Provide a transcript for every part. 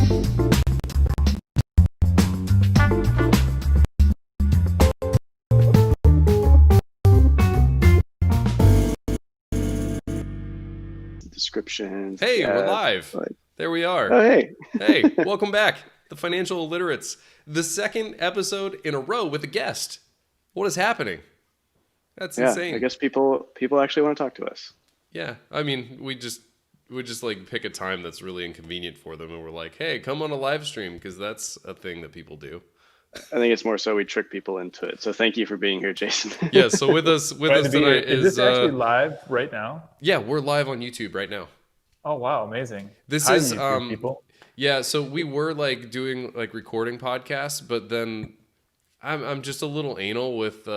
Description. Hey, Yeah, we're live. There we are. Oh, hey. Hey, welcome back. The Financial Illiterates. The second episode in a row with a guest. What is happening? That's insane. I guess people actually want to talk to us. Yeah, I mean, we just like pick a time that's really inconvenient for them, and we're like, hey, come on a live stream, because that's a thing that people do. I think it's more so we trick people into it. So thank you for being here, Jason. Yeah, so with us tonight is this actually live right now? Yeah, we're live on YouTube right now. Oh wow, amazing. This Hi, is YouTube people. Yeah, so we were like doing like recording podcasts, but then I'm just a little anal with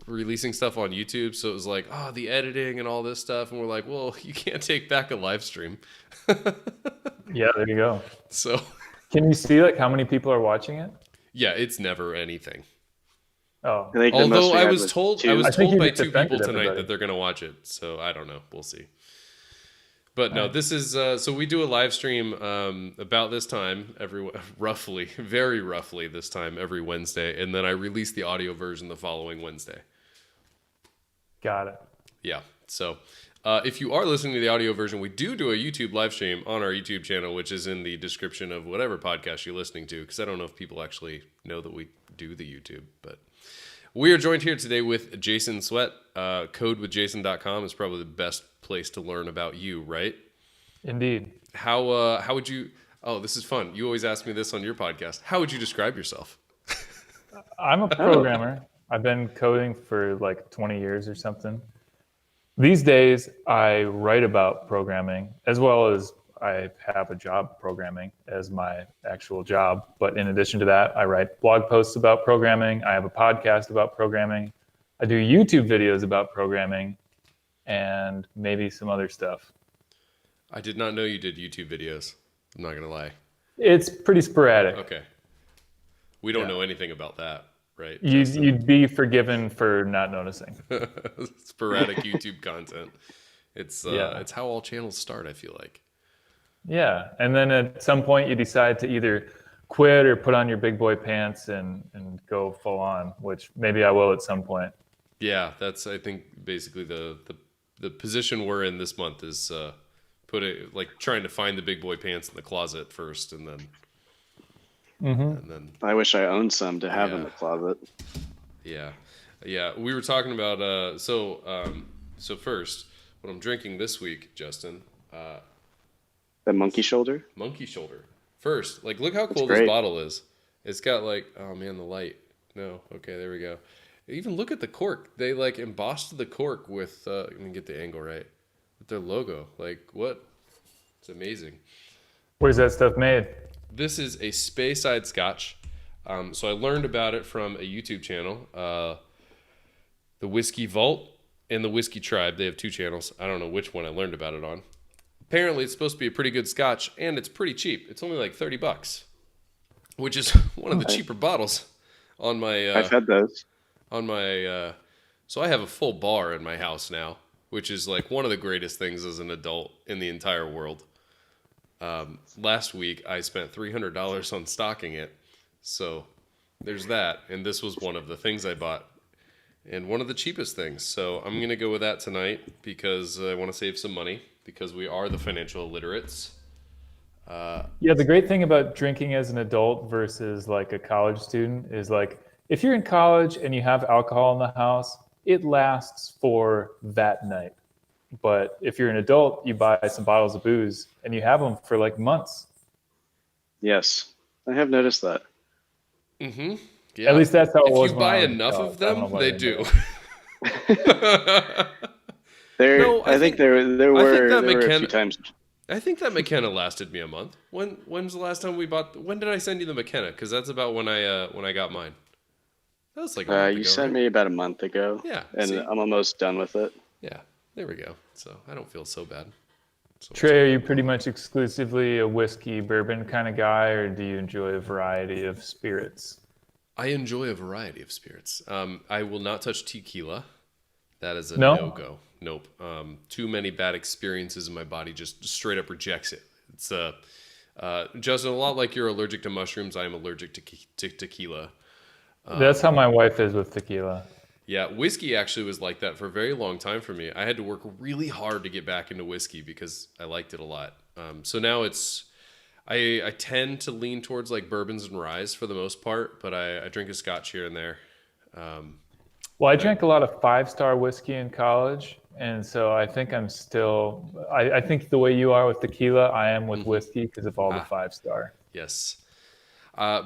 releasing stuff on YouTube, so it was like, oh, the editing and all this stuff, and we're like, well, you can't take back a live stream. Yeah, there you go. So can you see like how many people are watching it? yeah, it's never anything. Oh, although I was told by two people tonight everybody. that they're gonna watch it, so I don't know, we'll see. But no, this is so we do a live stream about this time very roughly this time every Wednesday, and then I release the audio version the following Wednesday. Got it. Yeah. So if you are listening to the audio version, we do a YouTube live stream on our YouTube channel, which is in the description of whatever podcast you're listening to, because I don't know if people actually know that we do the YouTube. But we are joined here today with Jason Swett. Codewithjason.com is probably the best place to learn about you, right? Indeed. How would you... Oh, this is fun. You always ask me this on your podcast. How would you describe yourself? I'm a programmer. I've been coding for like 20 years or something. These days, I write about programming as well as I have a job programming as my actual job. But in addition to that, I write blog posts about programming. I have a podcast about programming. I do YouTube videos about programming and maybe some other stuff. I did not know you did YouTube videos. I'm not going to lie. It's pretty sporadic. Okay. We don't know anything about that, right? You'd be forgiven for not noticing. Sporadic YouTube content. It's how all channels start, I feel like. Yeah, and then at some point you decide to either quit or put on your big boy pants and go full on, which maybe I will at some point. Yeah, that's I think basically the position we're in this month is trying to find the big boy pants in the closet first, and then and then I wish I owned some to have in the closet. Yeah. We were talking about so first, what I'm drinking this week, Justin. That monkey shoulder. Monkey shoulder. First, like, look how cool great. this bottle is. It's got like, oh man, the light. No, okay, there we go. Even look at the cork. They like embossed the cork with. Let me get the angle right. With their logo. Like, what? It's amazing. Where's that stuff made? This is a Speyside Scotch. So I learned about it from a YouTube channel, the Whiskey Vault and the Whiskey Tribe. They have two channels. I don't know which one I learned about it on. Apparently, it's supposed to be a pretty good Scotch, and it's pretty cheap. It's only like $30, which is one of the cheaper bottles on my. I've had those. On my, so I have a full bar in my house now, which is like one of the greatest things as an adult in the entire world. Last week, I spent $300 on stocking it. So there's that. And this was one of the things I bought and one of the cheapest things. So I'm going to go with that tonight because I want to save some money because we are the financial illiterates. Yeah, the great thing about drinking as an adult versus like a college student is like if you're in college and you have alcohol in the house, it lasts for that night. But if you're an adult, you buy some bottles of booze and you have them for like months. Yes, I have noticed that. Mm-hmm. Yeah. At least that's how it was. If you buy enough of them, they do. I think there were a few times. I think that McKenna lasted me a month. When's the last time we bought? When did I send you the McKenna? Because that's about when I got mine. That was like a month you ago, sent right? me about a month ago. Yeah, and see? I'm almost done with it. Yeah, there we go. So I don't feel so bad. Trey, are you pretty much exclusively a whiskey bourbon kind of guy, or do you enjoy a variety of spirits? I enjoy a variety of spirits. I will not touch tequila. That is a No? no-go. Nope. Too many bad experiences in my body just straight up rejects it. It's Justin, a lot like you're allergic to mushrooms, I am allergic to tequila. That's how my wife is with tequila. Yeah, whiskey actually was like that for a very long time for me. I had to work really hard to get back into whiskey because I liked it a lot. So now I tend to lean towards like bourbons and ryes for the most part, but I drink a scotch here and there. Well, I drank a lot of 5-star whiskey in college, and so I think I'm still. I think the way you are with tequila, I am with whiskey because of all the 5-star. Yes.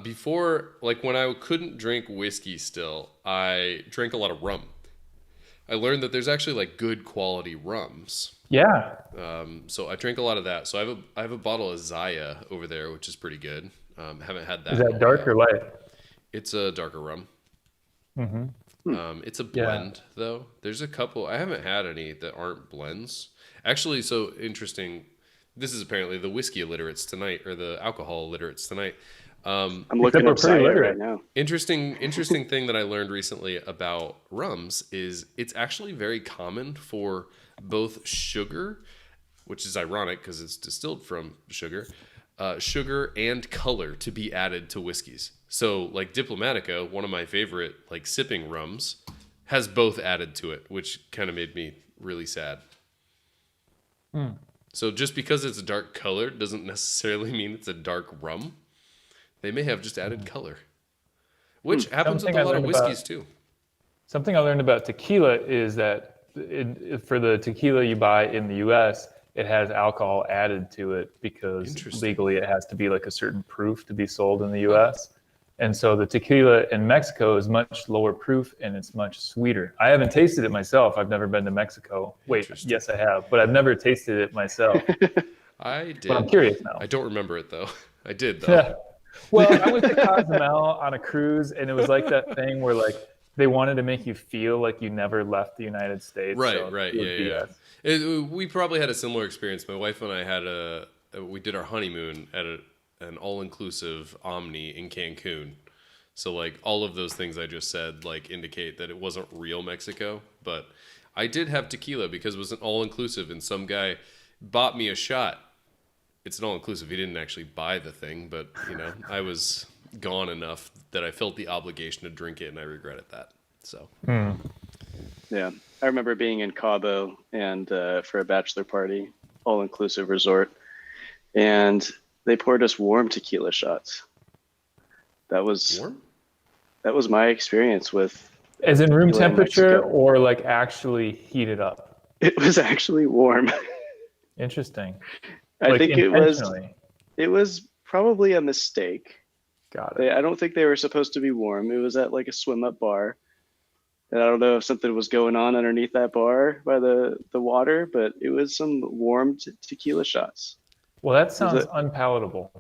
Before, like when I couldn't drink whiskey still, I drank a lot of rum. I learned that there's actually like good quality rums. Yeah. So I drink a lot of that. So I have a bottle of Zaya over there, which is pretty good. Haven't had that. Is in that a dark while. or light? It's a darker rum. It's a Yeah. blend though. There's a couple. I haven't had any that aren't blends. Actually, so interesting. This is apparently the whiskey illiterates tonight, or the alcohol illiterates tonight. I'm looking we're up pretty Zaya literate. right now. Interesting thing that I learned recently about rums is it's actually very common for both sugar, which is ironic because it's distilled from sugar, sugar and color to be added to whiskeys. So like Diplomatica, one of my favorite like sipping rums, has both added to it, which kind of made me really sad. So just because it's a dark color doesn't necessarily mean it's a dark rum. They may have just added color, which happens with Something a I lot of learned whiskeys too. Something I learned about tequila is that for the tequila you buy in the U.S., it has alcohol added to it because Interesting. legally it has to be like a certain proof to be sold in the U.S. And so the tequila in Mexico is much lower proof and it's much sweeter. I haven't tasted it myself. I've never been to Mexico. Wait, Interesting. yes, I have, but I've never tasted it myself. I did. But I'm curious now. I don't remember it though. I did though. Yeah. Well, I went to Cozumel on a cruise, and it was like that thing where like they wanted to make you feel like you never left the United States. Right, so right, it was yeah. BS. We probably had a similar experience. My wife and I we did our honeymoon at an all-inclusive Omni in Cancun. So like all of those things I just said like indicate that it wasn't real Mexico, but I did have tequila because it was an all-inclusive, and some guy bought me a shot. It's an all-inclusive. He didn't actually buy the thing, but you know, I was gone enough that I felt the obligation to drink it, and I regretted that. So. Yeah, I remember being in Cabo and for a bachelor party, all-inclusive resort, and they poured us warm tequila shots. That was Warm? That was my experience with. As in room tequila in temperature, Mexico. or like actually heated up. It was actually warm. Interesting. I Like think intentionally. it was probably a mistake. Got it. I don't think they were supposed to be warm. It was at like a swim up bar. And I don't know if something was going on underneath that bar by the water, but it was some warm tequila shots. Well, that sounds unpalatable.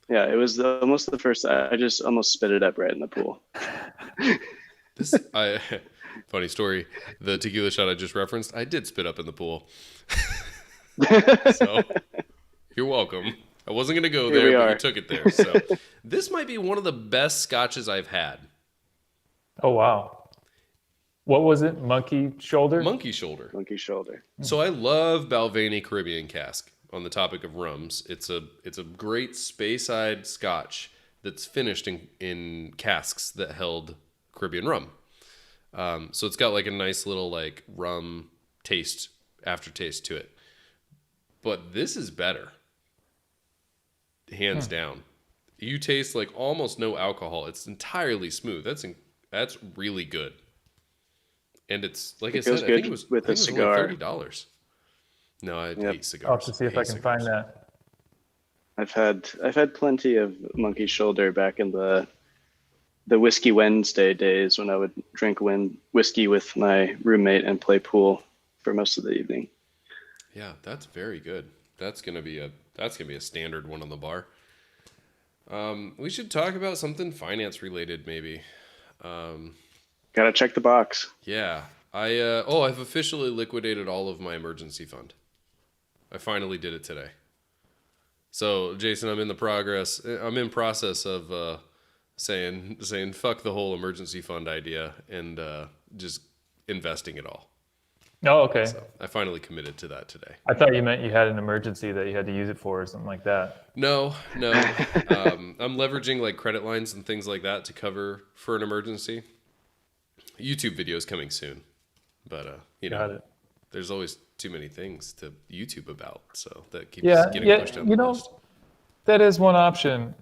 Yeah, it was almost the first. I just almost spit it up right in the pool. Funny story. The tequila shot I just referenced, I did spit up in the pool. So you're welcome. I wasn't going to go there, but you took it there. So this might be one of the best scotches I've had. Oh, wow. What was it? Monkey shoulder? Monkey shoulder. Monkey shoulder. So I love Balvenie Caribbean cask. On the topic of rums, it's a great Speyside scotch that's finished in casks that held Caribbean rum. So it's got like a nice little like rum aftertaste to it. But this is better. Hands down. You taste like almost no alcohol. It's entirely smooth. That's really good. And it's like I said, I think it was with a cigar. only $30. No, I hate cigars. I'll have to see if I can find that. I've had plenty of monkey shoulder back in the Whiskey Wednesday days when I would drink whiskey with my roommate and play pool for most of the evening. Yeah, that's very good. That's gonna be a standard one on the bar. We should talk about something finance related, maybe. Gotta check the box. Yeah, I've officially liquidated all of my emergency fund. I finally did it today. So, Jason, I'm in process of saying fuck the whole emergency fund idea and just investing it all. Oh, okay. So I finally committed to that today. I thought you meant you had an emergency that you had to use it for or something like that. No, no. I'm leveraging like credit lines and things like that to cover for an emergency. YouTube videos coming soon, but Got it. there's always too many things to YouTube about, so that keeps Yeah, getting yeah. pushed down the list. That is one option.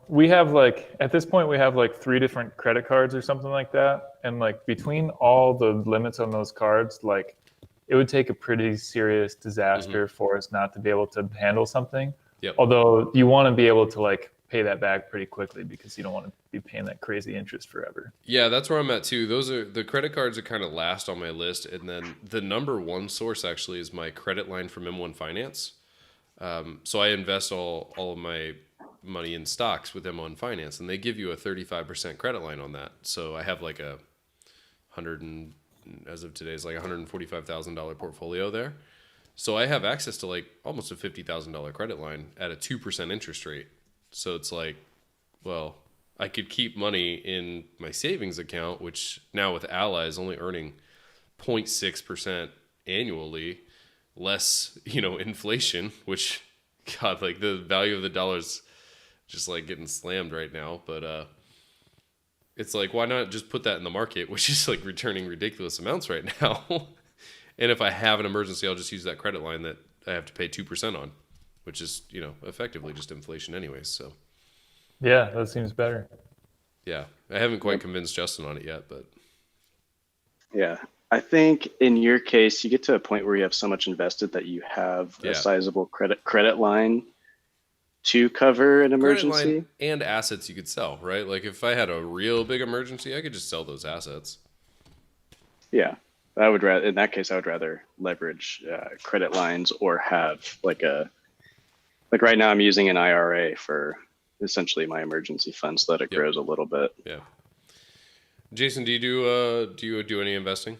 We have like at this point we have like 3 different credit cards or something like that, and like between all the limits on those cards, like it would take a pretty serious disaster for us not to be able to handle something. Yep. Although you want to be able to like pay that back pretty quickly because you don't want to be paying that crazy interest forever. Yeah, that's where I'm at too. Those are the credit cards are kind of last on my list, and then the number one source actually is my credit line from M1 Finance. So I invest all of my money in stocks with M1 Finance, and they give you a 35% credit line on that. So I have like a as of today is like $145,000 portfolio there. So I have access to like almost a $50,000 credit line at a 2% interest rate. So it's like, well, I could keep money in my savings account, which now with Ally is only earning 0.6% annually, less, inflation, which, God, like the value of the dollar's just like getting slammed right now. But it's like, why not just put that in the market, which is like returning ridiculous amounts right now. And if I have an emergency, I'll just use that credit line that I have to pay 2% on, which is, effectively just inflation anyways. So Yeah, that seems better. yeah, I haven't quite convinced Justin on it yet, but Yeah. I think in your case, you get to a point where you have so much invested that you have Yeah. a sizable credit line to cover an credit emergency. line and assets you could sell, right? Like if I had a real big emergency, I could just sell those assets. Yeah. I would rather, in that case, I would rather leverage credit lines or have like right now I'm using an IRA for essentially my emergency fund so that it Yep. grows a little bit. Yeah. Jason, do you do any investing?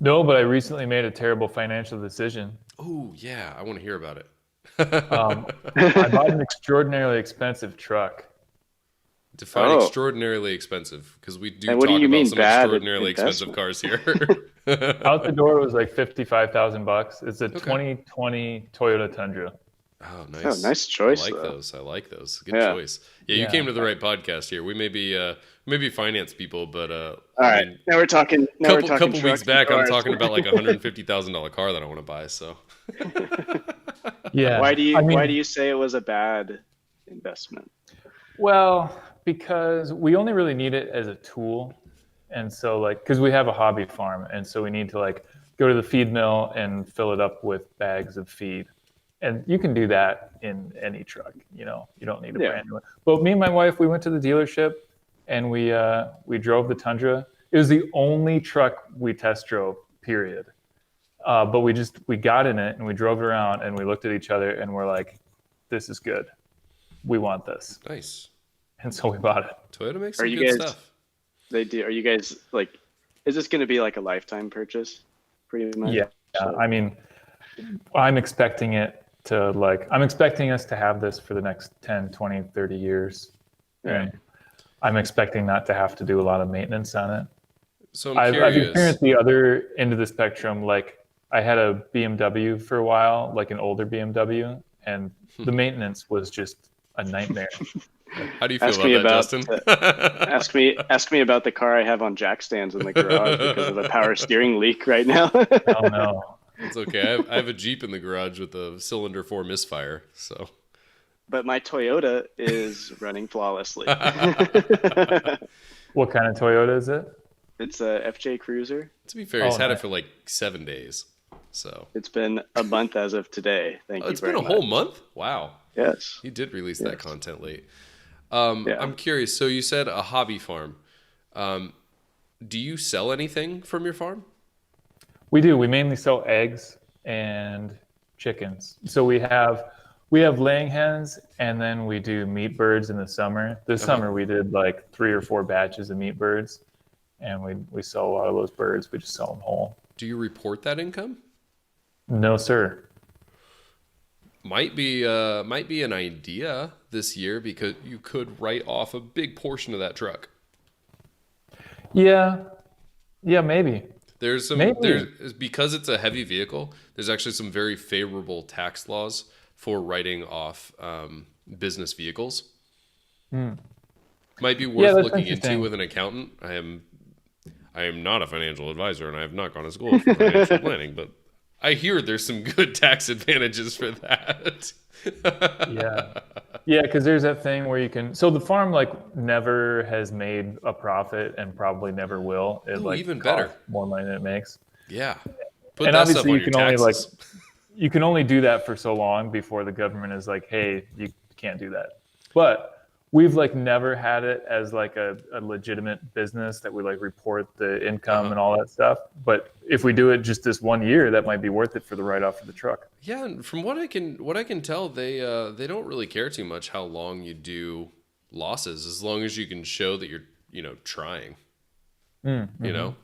No, but I recently made a terrible financial decision. Oh yeah, I want to hear about it. I bought an extraordinarily expensive truck. Define Oh. extraordinarily expensive, because we do And what do talk you about mean some bad extraordinarily expensive investment? cars here. Out the door it was like $55,000. It's a Okay. 2020 Toyota Tundra. Oh, nice. Oh, nice choice, I like though. those. I like those. Good Yeah. choice. Yeah, you Yeah. came to the right podcast here. We may be finance people, but All right. Now we're talking. couple weeks trucks back, and I'm cars. talking about like a $150,000 car that I want to buy. So Yeah. Why do I mean, you say it was a bad investment? Well, because we only really need it as a tool. And so like, cause we have a hobby farm. And so we need to like go to the feed mill and fill it up with bags of feed. And you can do that in any truck, you don't need a brand new one. But me and my wife, we went to the dealership and we drove the Tundra. It was the only truck we test drove, period. But we got in it and we drove it around and we looked at each other and we're like, this is good. We want this. nice. And so we bought it. Toyota makes Are some you good guys- stuff. They do. Are you guys like? Is this going to be like a lifetime purchase? Pretty much. Yeah. So- I mean, I'm expecting us to have this for the next 10, 20, 30 years. And I'm expecting not to have to do a lot of maintenance on it. So I'm I've curious. experienced the other end of the spectrum. Like I had a BMW for a while, like an older BMW, and the maintenance was just a nightmare. How do you feel Ask about me that, about- Justin? ask me about the car I have on jack stands in the garage because of a power steering leak right now. Oh no. It's okay. I have a Jeep in the garage with a cylinder 4 misfire. So But my Toyota is running flawlessly. What kind of Toyota is it? It's a FJ Cruiser. to be fair, he's Oh, had it nice. for like 7 days. So It's been a month as of today. Thank you it's very been a much. whole month. Wow. Yes. You did release that Yes. content late. Yeah. I'm curious. So you said a hobby farm. Do you sell anything from your farm? We do. We mainly sell eggs and chickens. So we have laying hens, and then we do meat birds in the summer. This summer we did like 3 or 4 batches of meat birds, and we sell a lot of those birds. We just sell them whole. Do you report that income? No, sir. Might be an idea this year because you could write off a big portion of that truck. Yeah, maybe. Maybe. Because it's a heavy vehicle, there's actually some very favorable tax laws for writing off business vehicles. Might be Yeah, worth that's looking into interesting. with an accountant. I am not a financial advisor, and I have not gone to school for financial planning, but I hear there's some good tax advantages for that. Yeah. Yeah, because there's that thing where you can. So the farm like never has made a profit and probably never will. It Oh, like even better. costs more money than it makes. Yeah. Put And that stuff obviously, on you your can only like taxes. you can only do that for so long before the government is like, hey, you can't do that. But we've like never had it as like a legitimate business that we like report the income Uh-huh. and all that stuff. But if we do it just this 1 year, that might be worth it for the write off for the truck. Yeah, and from what I can tell, they don't really care too much how long you do losses, as long as you can show that you're trying. You know,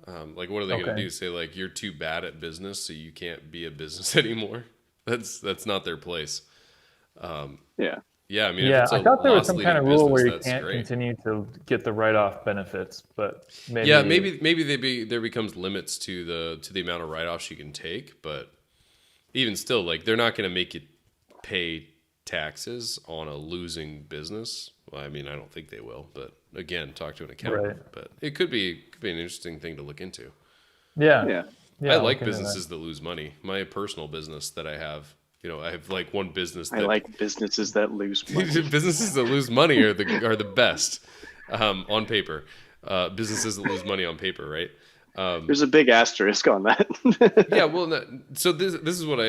like what are they going to Okay. do? Say like you're too bad at business, so you can't be a business anymore. That's not their place. Yeah. Yeah, I mean, if Yeah, it's a I thought there was some kind loss-leading of rule business, where you that's can't great. continue to get the write off benefits, but Yeah, maybe maybe there becomes limits to the amount of write-offs you can take, but even still, like they're not going to make you pay taxes on a losing business. Well, I mean, I don't think they will, but again, talk to an accountant. right. But it could be an interesting thing to look into. Yeah, Yeah. yeah. I I'll like look into that. businesses that lose money. My personal business that I have, I have like one business I that like businesses that lose money. businesses that lose money are the best on paper. Businesses that lose money on paper, right? There's a big asterisk on that. Yeah, well, so this is what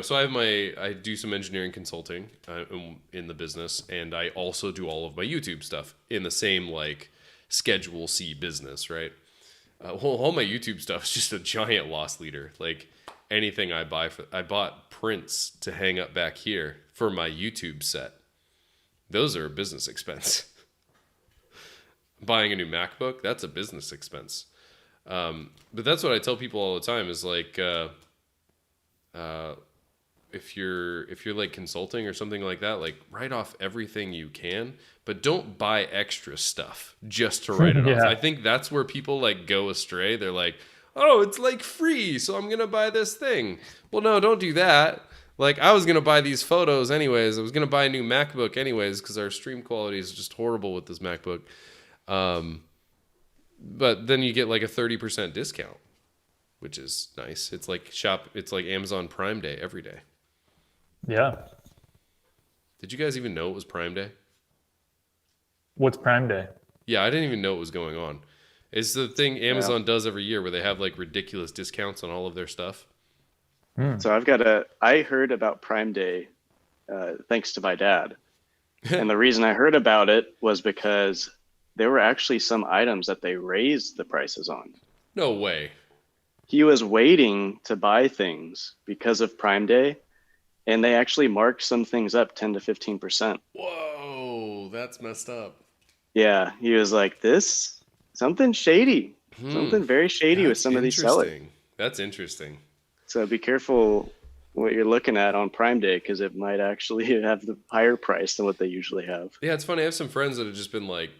so I do some engineering consulting in the business, and I also do all of my YouTube stuff in the same like Schedule C business, right? Well, all my YouTube stuff is just a giant loss leader. Like anything I bought prints to hang up back here for my YouTube set. Those are a business expense. Buying a new MacBook, that's a business expense. But that's what I tell people all the time is like, if you're like consulting or something like that, like write off everything you can, but don't buy extra stuff just to write it off. Yeah. I think that's where people like go astray. They're like, oh, it's like free, so I'm going to buy this thing. Well, no, don't do that. Like I was going to buy these photos anyways. I was going to buy a new MacBook anyways, because our stream quality is just horrible with this MacBook. But then you get like a 30% discount, which is nice. It's like Amazon Prime Day every day. Yeah. Did you guys even know it was Prime Day? What's Prime Day? Yeah, I didn't even know it was going on. It's the thing Amazon does every year where they have like ridiculous discounts on all of their stuff. So I heard about Prime Day thanks to my dad. And the reason I heard about it was because there were actually some items that they raised the prices on. No way. He was waiting to buy things because of Prime Day, and they actually marked some things up 10 to 15%. Whoa, that's messed up. Yeah, he was like, this, something shady, something very shady with some of these sellers. That's interesting. So be careful what you're looking at on Prime Day, because it might actually have the higher price than what they usually have. Yeah, it's funny. I have some friends that have just been like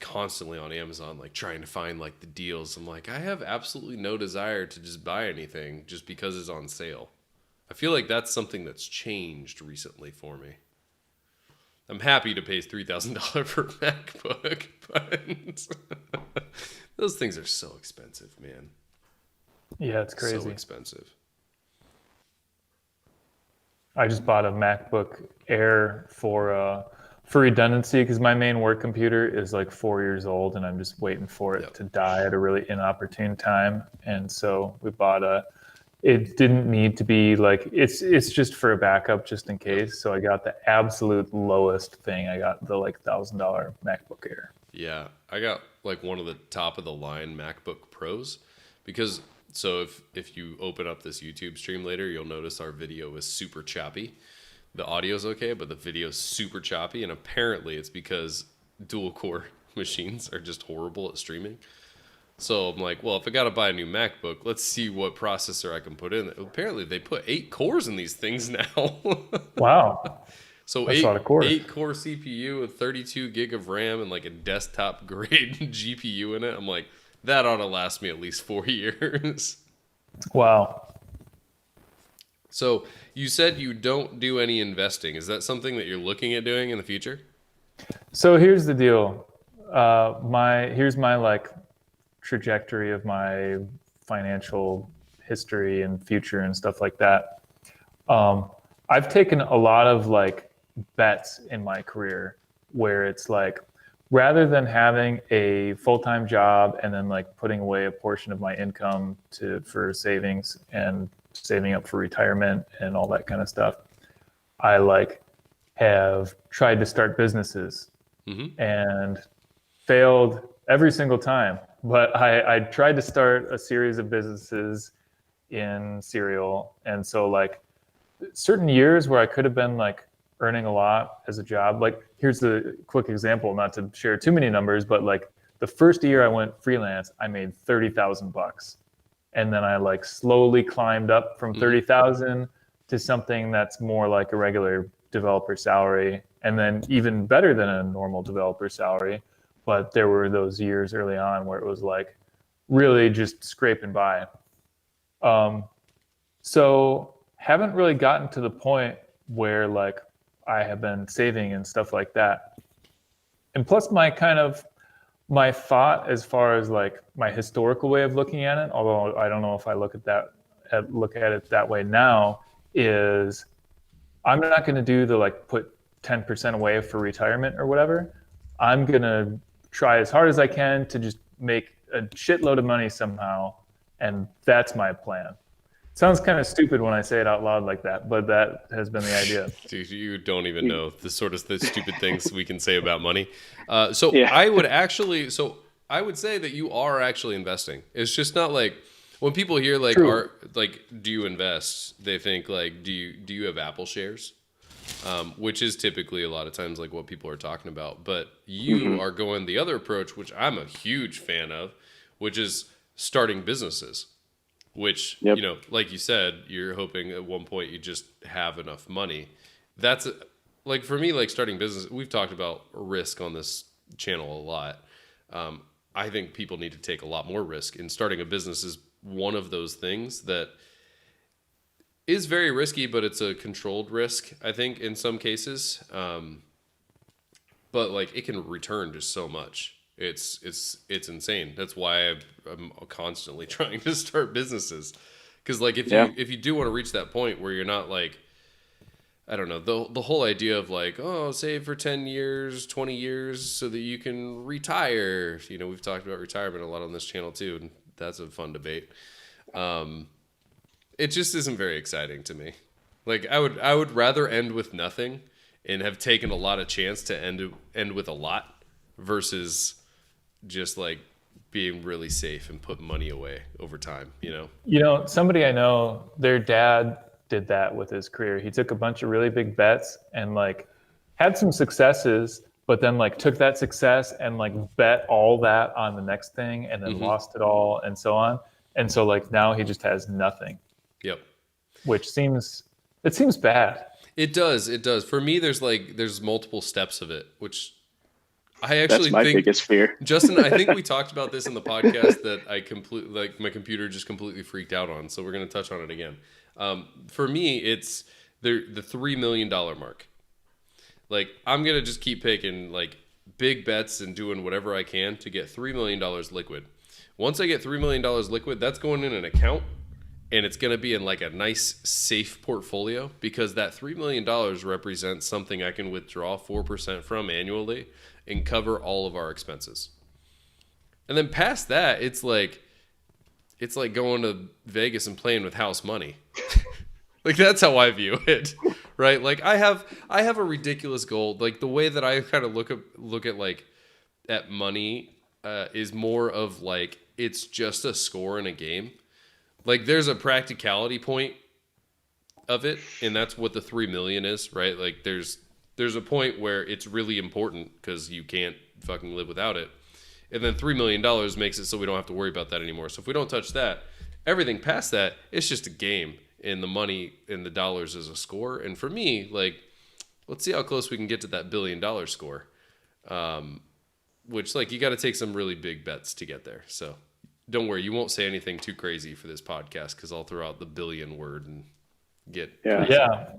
constantly on Amazon, like trying to find like the deals. I'm like, I have absolutely no desire to just buy anything just because it's on sale. I feel like that's something that's changed recently for me. I'm happy to pay $3,000 for a MacBook, but those things are so expensive, man. Yeah, it's crazy. So expensive. I just bought a MacBook Air for redundancy because my main work computer is like 4 years old and I'm just waiting for it to die at a really inopportune time. And so we bought it didn't need to be like, it's just for a backup just in case. So I got the absolute lowest thing. I got the like $1,000 MacBook Air. Yeah, I got like one of the top of the line MacBook Pros because so if you open up this YouTube stream later, you'll notice our video is super choppy. The audio's okay, but the video's super choppy, and apparently it's because dual core machines are just horrible at streaming. So I'm like, well, if I got to buy a new MacBook, let's see what processor I can put in. Apparently they put 8 cores in these things now. Wow. So That's a lot of cores. 8 core CPU with 32 gig of RAM and like a desktop grade GPU in it. I'm like, that ought to last me at least 4 years. Wow. So you said you don't do any investing. Is that something that you're looking at doing in the future? So here's the deal. Here's my like trajectory of my financial history and future and stuff like that. I've taken a lot of like bets in my career where it's like rather than having a full-time job and then like putting away a portion of my income for savings and saving up for retirement and all that kind of stuff, I like have tried to start businesses and failed every single time. But I tried to start a series of businesses in cereal. And so like certain years where I could have been like earning a lot as a job, like here's the quick example, not to share too many numbers, but like the first year I went freelance, I made $30,000. And then I like slowly climbed up from 30,000 to something that's more like a regular developer salary, and then even better than a normal developer salary. But there were those years early on where it was like really just scraping by. So haven't really gotten to the point where like I have been saving and stuff like that. And plus my thought as far as like my historical way of looking at it, although I don't know if I look at it that way now, is I'm not going to do the like put 10% away for retirement or whatever. I'm going to try as hard as I can to just make a shitload of money somehow. And that's my plan. Sounds kind of stupid when I say it out loud like that, but that has been the idea. Dude, you don't even know the stupid things we can say about money. I would say that you are actually investing. It's just not like when people hear like do you invest? They think like do you have Apple shares? Which is typically a lot of times like what people are talking about. But you are going the other approach, which I'm a huge fan of, which is starting businesses. Which, you know, like you said, you're hoping at one point you just have enough money. That's like for me, like starting business, we've talked about risk on this channel a lot. I think people need to take a lot more risk, and starting a business is one of those things that is very risky, but it's a controlled risk, I think, in some cases. But like it can return just so much. It's insane. That's why I'm constantly trying to start businesses, because like if you do want to reach that point where you're not like, I don't know, the whole idea of like, oh, save for 10 years, 20 years so that you can retire. You know, we've talked about retirement a lot on this channel too, and that's a fun debate. It just isn't very exciting to me. Like I would rather end with nothing and have taken a lot of chance to end with a lot versus just like being really safe and put money away over time, you know? You know, somebody I know, their dad did that with his career. He took a bunch of really big bets and like had some successes, but then like took that success and like bet all that on the next thing and then lost it all and so on. And so like now he just has nothing. Yep. Which seems bad. It does. For me, there's multiple steps of it, which I actually That's my biggest fear. Justin, I think we talked about this in the podcast that I completely, like my computer just completely freaked out on. So we're going to touch on it again. For me, it's the $3 million mark. Like I'm going to just keep picking like big bets and doing whatever I can to get $3 million liquid. Once I get $3 million liquid, that's going in an account, and it's going to be in like a nice safe portfolio, because that $3 million represents something I can withdraw 4% from annually and cover all of our expenses. And then past that, it's like going to Vegas and playing with house money. Like that's how I view it, right? Like I have a ridiculous goal. Like the way that I kind of look at like at money is more of like it's just a score in a game. Like there's a practicality point of it, and that's what the 3 million is, right? Like there's a point where it's really important because you can't fucking live without it. And then $3 million makes it so we don't have to worry about that anymore. So if we don't touch that, everything past that, it's just a game, and the money and the dollars is a score. And for me, like, let's see how close we can get to that $1 billion score. Which like you got to take some really big bets to get there. So don't worry, you won't say anything too crazy for this podcast because I'll throw out the billion word and get crazy. Yeah.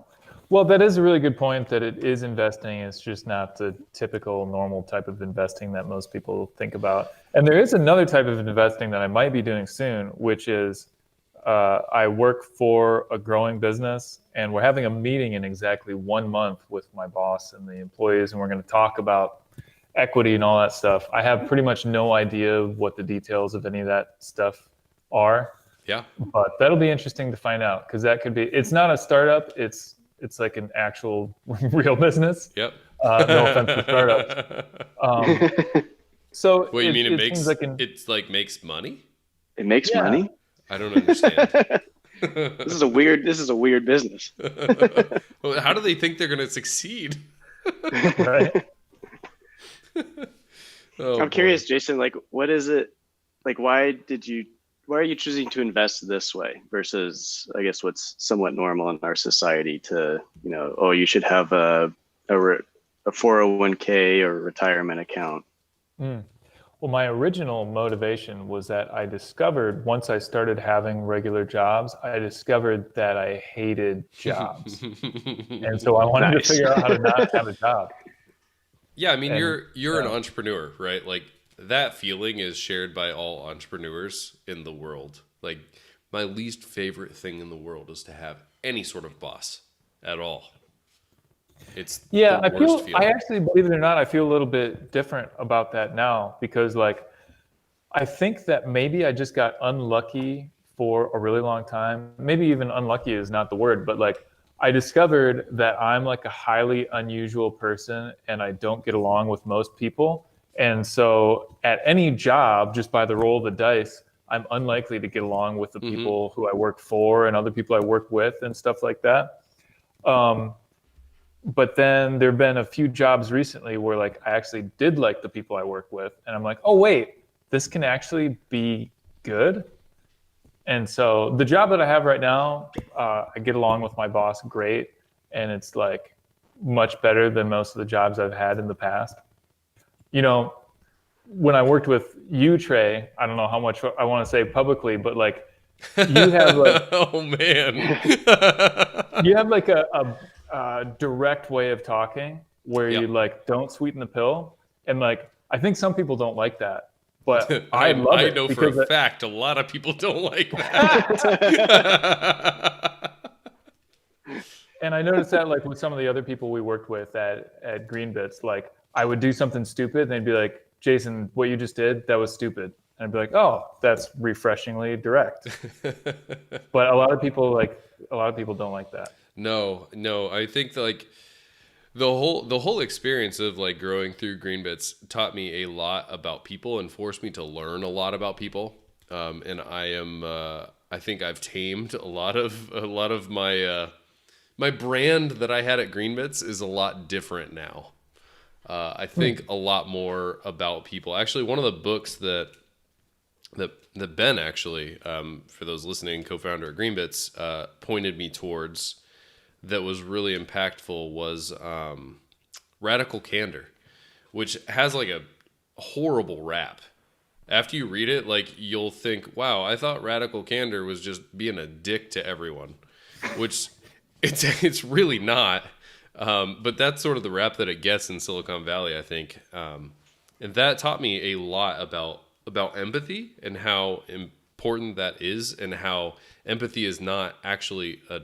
Well, that is a really good point that it is investing. It's just not the typical normal type of investing that most people think about. And there is another type of investing that I might be doing soon, which is I work for a growing business, and we're having a meeting in exactly 1 month with my boss and the employees, and we're going to talk about equity and all that stuff. I have pretty much no idea what the details of any of that stuff are. Yeah. But that'll be interesting to find out, because that could be, it's not a startup, it's like an actual real business. Yep. No offense to startups. So what you mean it makes seems like it's like makes money? It makes money? I don't understand. This is a weird business. Well, how do they think they're going to succeed? right? I'm curious, Jason, like, what is it, like, why are you choosing to invest this way versus, I guess, what's somewhat normal in our society to, oh, you should have a 401k or retirement account? Well, my original motivation was that I discovered, once I started having regular jobs, I discovered that I hated jobs. And so I wanted to figure out how to not have a job. Yeah, I mean, you're an entrepreneur, right? Like, that feeling is shared by all entrepreneurs in the world. Like, my least favorite thing in the world is to have any sort of boss at all. It's the worst feeling. I actually, believe it or not, I feel a little bit different about that now, because like, I think that maybe I just got unlucky for a really long time. Maybe even unlucky is not the word, but like, I discovered that I'm like a highly unusual person and I don't get along with most people. And so at any job, just by the roll of the dice, I'm unlikely to get along with the people who I work for and other people I work with and stuff like that. But then there've been a few jobs recently where like I actually did like the people I work with, and I'm like, oh wait, this can actually be good. And so the job that I have right now, I get along with my boss great, and it's like much better than most of the jobs I've had in the past. When I worked with you, Trae, I don't know how much I want to say publicly, but like you have like, oh man, you have like a direct way of talking where you like don't sweeten the pill, and like I think some people don't like that, but I love it. I know for a fact a lot of people don't like that. And I noticed that like with some of the other people we worked with at Green Bits, like I would do something stupid and they'd be like, Jason, what you just did, that was stupid. And I'd be like, oh, that's refreshingly direct. But a lot of people don't like that. No, I think that, like, the whole experience of like growing through Green Bits taught me a lot about people and forced me to learn a lot about people. And I think I've tamed a lot of my brand that I had at Green Bits is a lot different now. I think a lot more about people. Actually, one of the books that Ben actually, for those listening, co-founder of Green Bits, pointed me towards that was really impactful was Radical Candor, which has like a horrible rap. After you read it, like you'll think, wow, I thought Radical Candor was just being a dick to everyone, which it's really not. But that's sort of the rap that it gets in Silicon Valley, I think. And that taught me a lot about empathy and how important that is, and how empathy is not actually a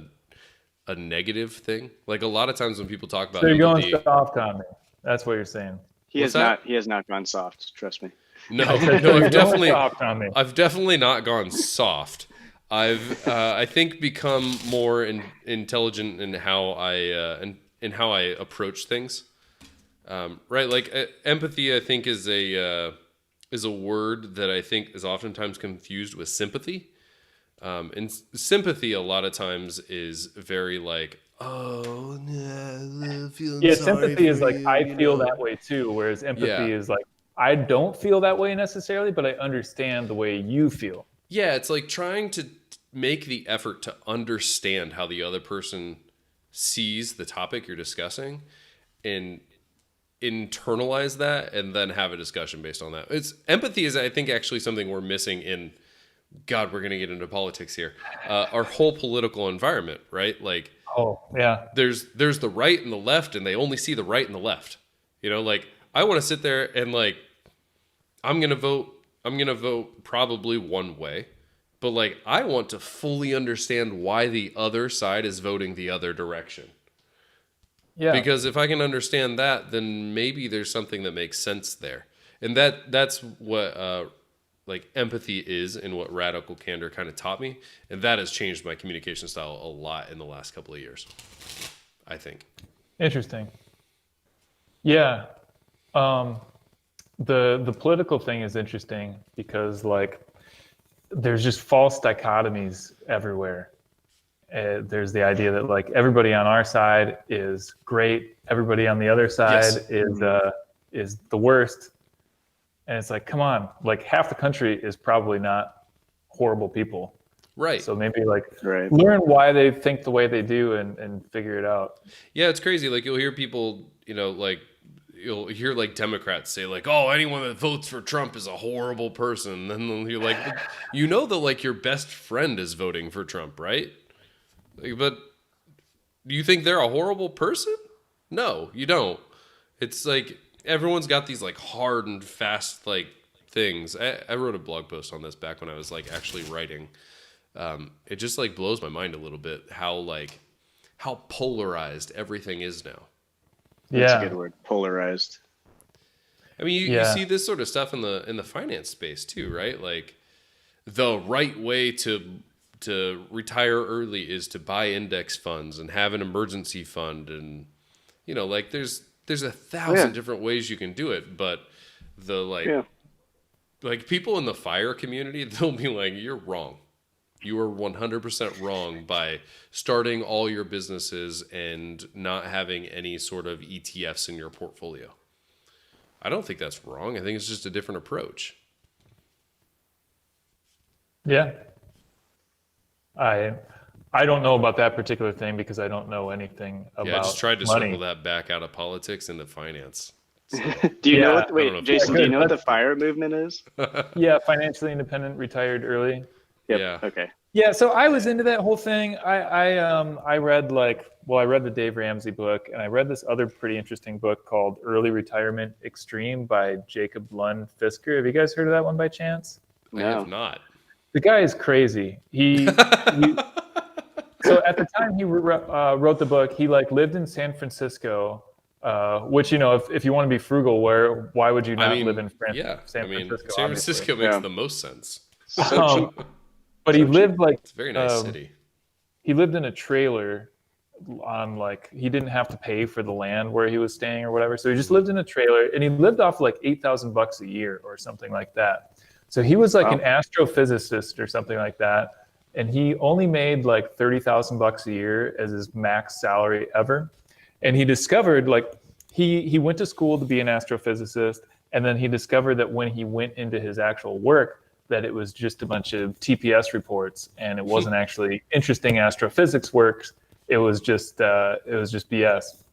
negative thing. Like a lot of times when people talk about so you're empathy, going soft on me. That's what you're saying. He has not gone soft, trust me. No, I've definitely not gone soft. I think become more intelligent in how I approach things. Right, like empathy, I think is a word that I think is oftentimes confused with sympathy. And sympathy a lot of times is very like, oh, no, sympathy is like, I feel that way too, whereas empathy is like, I don't feel that way necessarily, but I understand the way you feel. Yeah, it's like trying to make the effort to understand how the other person sees the topic you're discussing, and internalize that and then have a discussion based on that. It's empathy is, I think, actually something we're missing in, God, we're going to get into politics here. Our whole political environment, right? Like, Oh, yeah. there's the right and the left, and they only see the right and the left. You know, like, I want to sit there and like, I'm going to vote probably one way, but like, I want to fully understand why the other side is voting the other direction. Yeah. Because if I can understand that, then maybe there's something that makes sense there. And that's what like empathy is, and what radical candor kind of taught me. And that has changed my communication style a lot in the last couple of years, I think. Interesting. Yeah. The political thing is interesting because like there's just false dichotomies everywhere. There's the idea that like everybody on our side is great, everybody on the other side is the worst, and it's like, come on, like half the country is probably not horrible people, Right. so maybe like Right. learn why they think the way they do and figure it out. Yeah, it's crazy. Like, you'll hear people, like, you'll hear like Democrats say like, oh, anyone that votes for Trump is a horrible person. And then you're like, that like your best friend is voting for Trump, right? Like, but do you think they're a horrible person? No, you don't. It's like everyone's got these like hard and fast like things. I wrote a blog post on this back when I was like actually writing. It just like blows my mind a little bit how polarized everything is now. That's Yeah. a good word. Polarized. I mean, you see this sort of stuff in the finance space too, right? Like, the right way to retire early is to buy index funds and have an emergency fund, and like there's 1,000 different ways you can do it, but the like people in the FIRE community, they'll be like, you're wrong. You are 100% wrong by starting all your businesses and not having any sort of ETFs in your portfolio. I don't think that's wrong. I think it's just a different approach. Yeah. I don't know about that particular thing because I don't know anything about Yeah, I just tried to money. circle that back out of politics into finance. Do you know Yeah. what? Wait, Jason, do you know what the FIRE movement is? Yeah, financially independent, retired early. Yep. Yeah. Okay. Yeah, so I was into that whole thing. I read I read the Dave Ramsey book, and I read this other pretty interesting book called Early Retirement Extreme by Jacob Lund Fisker. Have you guys heard of that one by chance? I have not. The guy is crazy. So at the time he wrote the book, he like lived in San Francisco, which if you want to be frugal, why would you not live in San Francisco? San Francisco makes the most sense. But he lived like It's a very nice city. He lived in a trailer on he didn't have to pay for the land where he was staying or whatever. So he just lived in a trailer, and he lived off like $8,000 a year or something like that. So he was like an astrophysicist or something like that. And he only made like $30,000 a year as his max salary ever. And he discovered he went to school to be an astrophysicist. And then he discovered that when he went into his actual work, that it was just a bunch of TPS reports, and it wasn't actually interesting astrophysics work. It was just BS.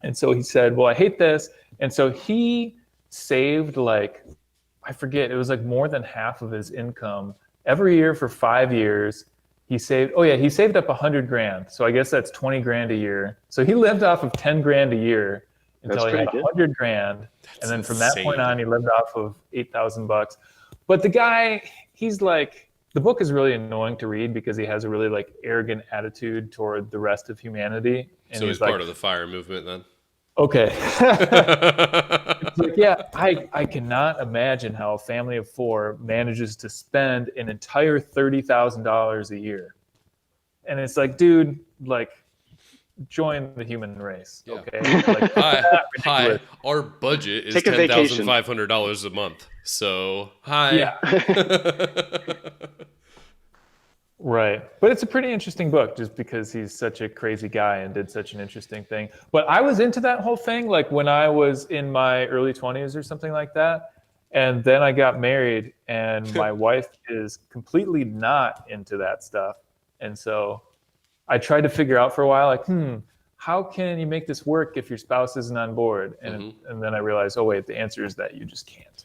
And so he said, well, I hate this. And so he saved I forget, it was like more than half of his income every year for 5 years. He saved up $100,000. So I guess that's $20,000 a year. So he lived off of $10,000 a year until he had $100,000. And then from that point on, he lived off of $8,000. But the guy, he's like, the book is really annoying to read because he has a really arrogant attitude toward the rest of humanity. And so he's part of the FIRE movement then? Okay. It's I cannot imagine how a family of four manages to spend an entire $30,000 a year. And it's like, dude, join the human race. Yeah. Okay. Hi. Our budget is $10,500 a month. So hi. Yeah. Right. But it's a pretty interesting book just because he's such a crazy guy and did such an interesting thing. But I was into that whole thing when I was in my early 20s or something like that. And then I got married, and my wife is completely not into that stuff. And so I tried to figure out for a while, how can you make this work if your spouse isn't on board? And then I realized, oh wait, the answer is that you just can't.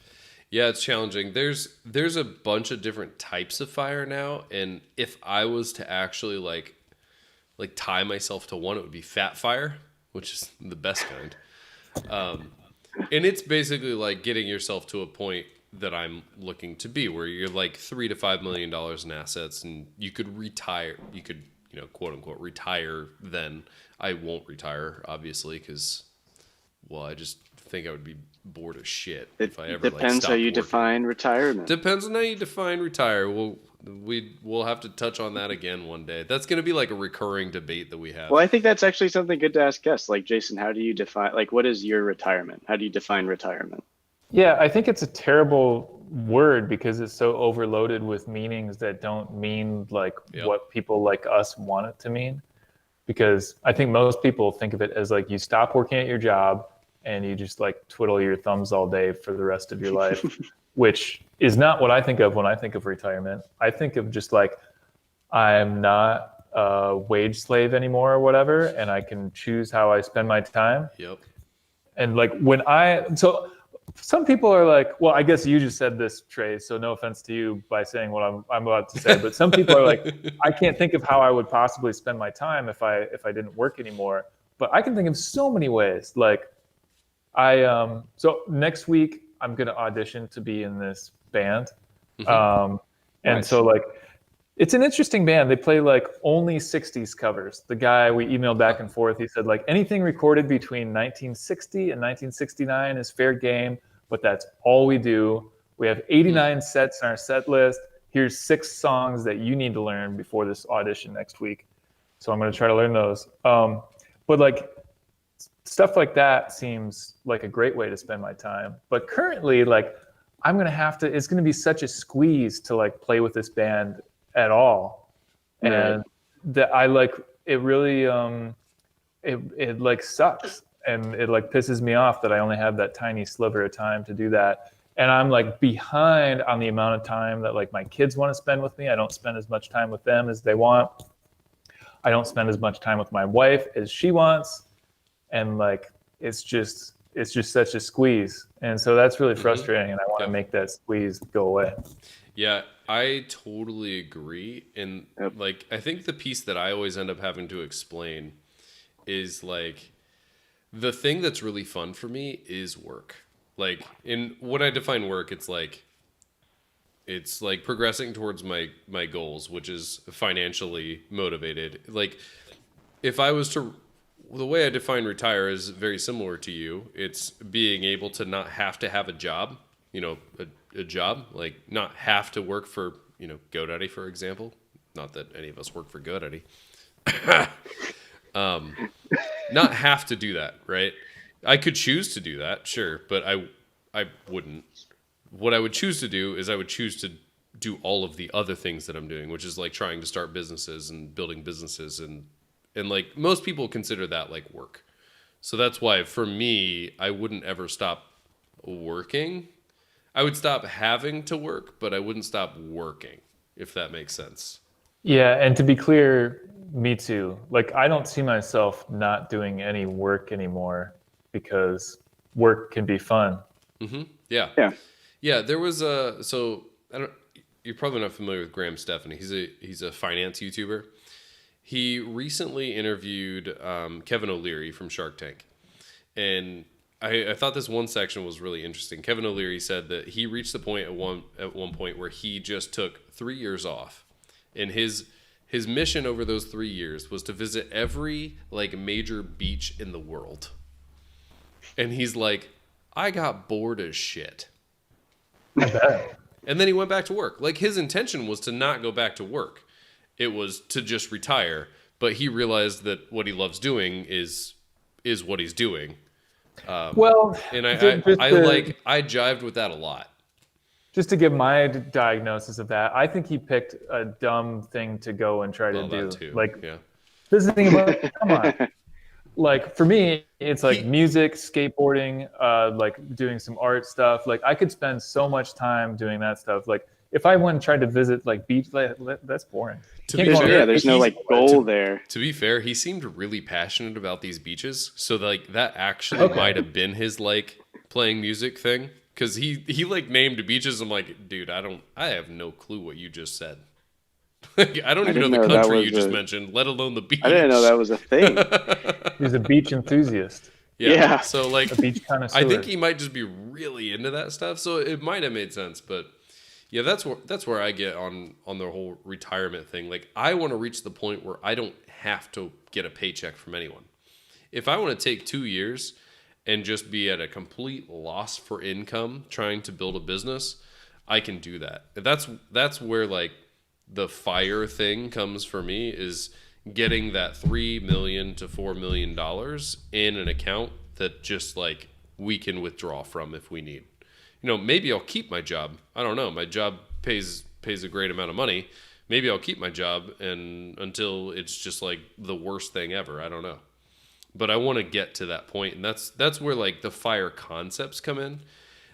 Yeah, it's challenging. There's a bunch of different types of fire now, and if I was to actually like tie myself to one, it would be fat fire, which is the best kind. And it's basically like getting yourself to a point that I'm looking to be, where you're like $3 to $5 million in assets, and you could retire. You could, quote unquote, retire. Then I won't retire, obviously, because, well, I just think I would be bored as shit if I ever depends how you define retirement. Depends on how you define retire. We'll have to touch on that again one day. That's going to be like a recurring debate that we have. Well, I think that's actually something good to ask guests. Like, Jason, how do you define, like, what is your retirement? How do you define retirement? Yeah, I think it's a terrible word because it's so overloaded with meanings that don't mean like what people like us want it to mean. Because I think most people think of it as like you stop working at your job and you just like twiddle your thumbs all day for the rest of your life, which is not what I think of when I think of retirement. I think of just like, I'm not a wage slave anymore or whatever, and I can choose how I spend my time. Yep. And like so some people are like, well, I guess you just said this, Trae, so no offense to you by saying what I'm about to say, but some people are like, I can't think of how I would possibly spend my time if I didn't work anymore. But I can think of so many ways. Like so next week I'm going to audition to be in this band. And nice. So like, it's an interesting band. They play like only 60s covers. The guy we emailed back and forth, he said like anything recorded between 1960 and 1969 is fair game, but that's all we do. We have 89 sets in our set list. Here's 6 songs that you need to learn before this audition next week. So I'm going to try to learn those. But like stuff like that seems like a great way to spend my time. But currently, like I'm going to it's going to be such a squeeze to like play with this band at all. And that I like, it really, it like sucks. And it like pisses me off that I only have that tiny sliver of time to do that. And I'm like behind on the amount of time that like my kids want to spend with me. I don't spend as much time with them as they want. I don't spend as much time with my wife as she wants. And like, it's just such a squeeze. And so that's really frustrating. And I want to make that squeeze go away. Yeah, I totally agree. And like, I think the piece that I always end up having to explain is like, the thing that's really fun for me is work. Like, when I define work, it's like progressing towards my goals, which is financially motivated. Like, if I was to, the way I define retire is very similar to you. It's being able to not have to have a job, a job, like not have to work for, GoDaddy, for example. Not that any of us work for GoDaddy. Not have to do that, right? I could choose to do that, sure, but I wouldn't. What I would choose to do is I would choose to do all of the other things that I'm doing, which is like trying to start businesses and building businesses, and like most people consider that like work. So that's why for me, I wouldn't ever stop working. I would stop having to work, but I wouldn't stop working, if that makes sense. Yeah, and to be clear, me too. Like, I don't see myself not doing any work anymore because work can be fun. Mm-hmm. Yeah. There was you're probably not familiar with Graham Stefani. He's a finance YouTuber. He recently interviewed Kevin O'Leary from Shark Tank, and I thought this one section was really interesting. Kevin O'Leary said that he reached the point at one point where he just took 3 years off, and his mission over those 3 years was to visit every like major beach in the world. And he's like, I got bored as shit. I bet. And then he went back to work. Like, his intention was to not go back to work. It was to just retire. But he realized that what he loves doing is what he's doing. And I jived with that a lot. Just to give my diagnosis of that, I think he picked a dumb thing to go and try to do. Too. Like, yeah. visiting a come on. Like, for me, it's like music, skateboarding, like doing some art stuff. Like, I could spend so much time doing that stuff. Like, if I went and tried to visit like beach, that's boring. To be fair, There's no like goal there. To be fair, he seemed really passionate about these beaches, so like that actually might have been his like playing music thing, because he like named beaches. I'm like, dude, I have no clue what you just said. I don't even know the country you just mentioned, let alone the beach. I didn't know that was a thing. He's a beach enthusiast. Yeah. So like, a beach connoisseur. I think he might just be really into that stuff, so it might have made sense. But yeah, that's where I get on the whole retirement thing. Like, I want to reach the point where I don't have to get a paycheck from anyone. If I want to take 2 years and just be at a complete loss for income trying to build a business, I can do that. That's where like the FIRE thing comes for me, is getting that $3 million to $4 million in an account that just like we can withdraw from if we need. Maybe I'll keep my job. I don't know. My job pays a great amount of money. Maybe I'll keep my job until it's just like the worst thing ever. I don't know. But I want to get to that point, and that's where like the FIRE concepts come in.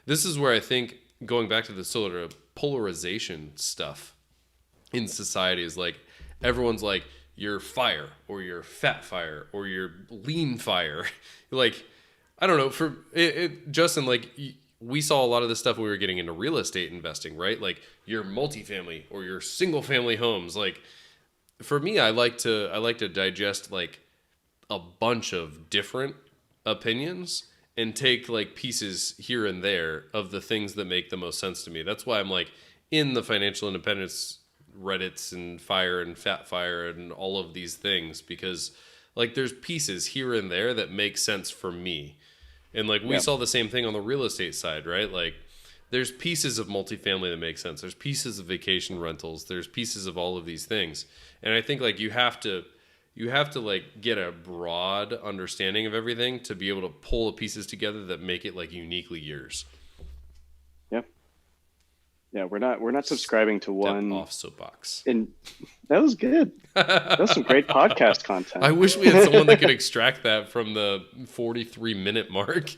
This is where I think, going back to the sort of polarization stuff in society, is like everyone's like, you're FIRE, or you're fat FIRE, or you're lean FIRE. Like, I don't know. For Justin, like, we saw a lot of this stuff when we were getting into real estate investing, right? Like, you're multifamily or you're single family homes. Like, for me, I like to digest like a bunch of different opinions and take like pieces here and there of the things that make the most sense to me. That's why I'm like in the financial independence Reddits and FIRE and fat FIRE and all of these things, because like there's pieces here and there that make sense for me. And like we saw the same thing on the real estate side, right? Like there's pieces of multifamily that make sense. There's pieces of vacation rentals. There's pieces of all of these things. And I think like you have to like get a broad understanding of everything to be able to pull the pieces together that make it like uniquely yours. Yeah, we're not subscribing to one off soapbox. And that was good. That was some great podcast content. I wish we had someone that could extract that from the 43-minute mark.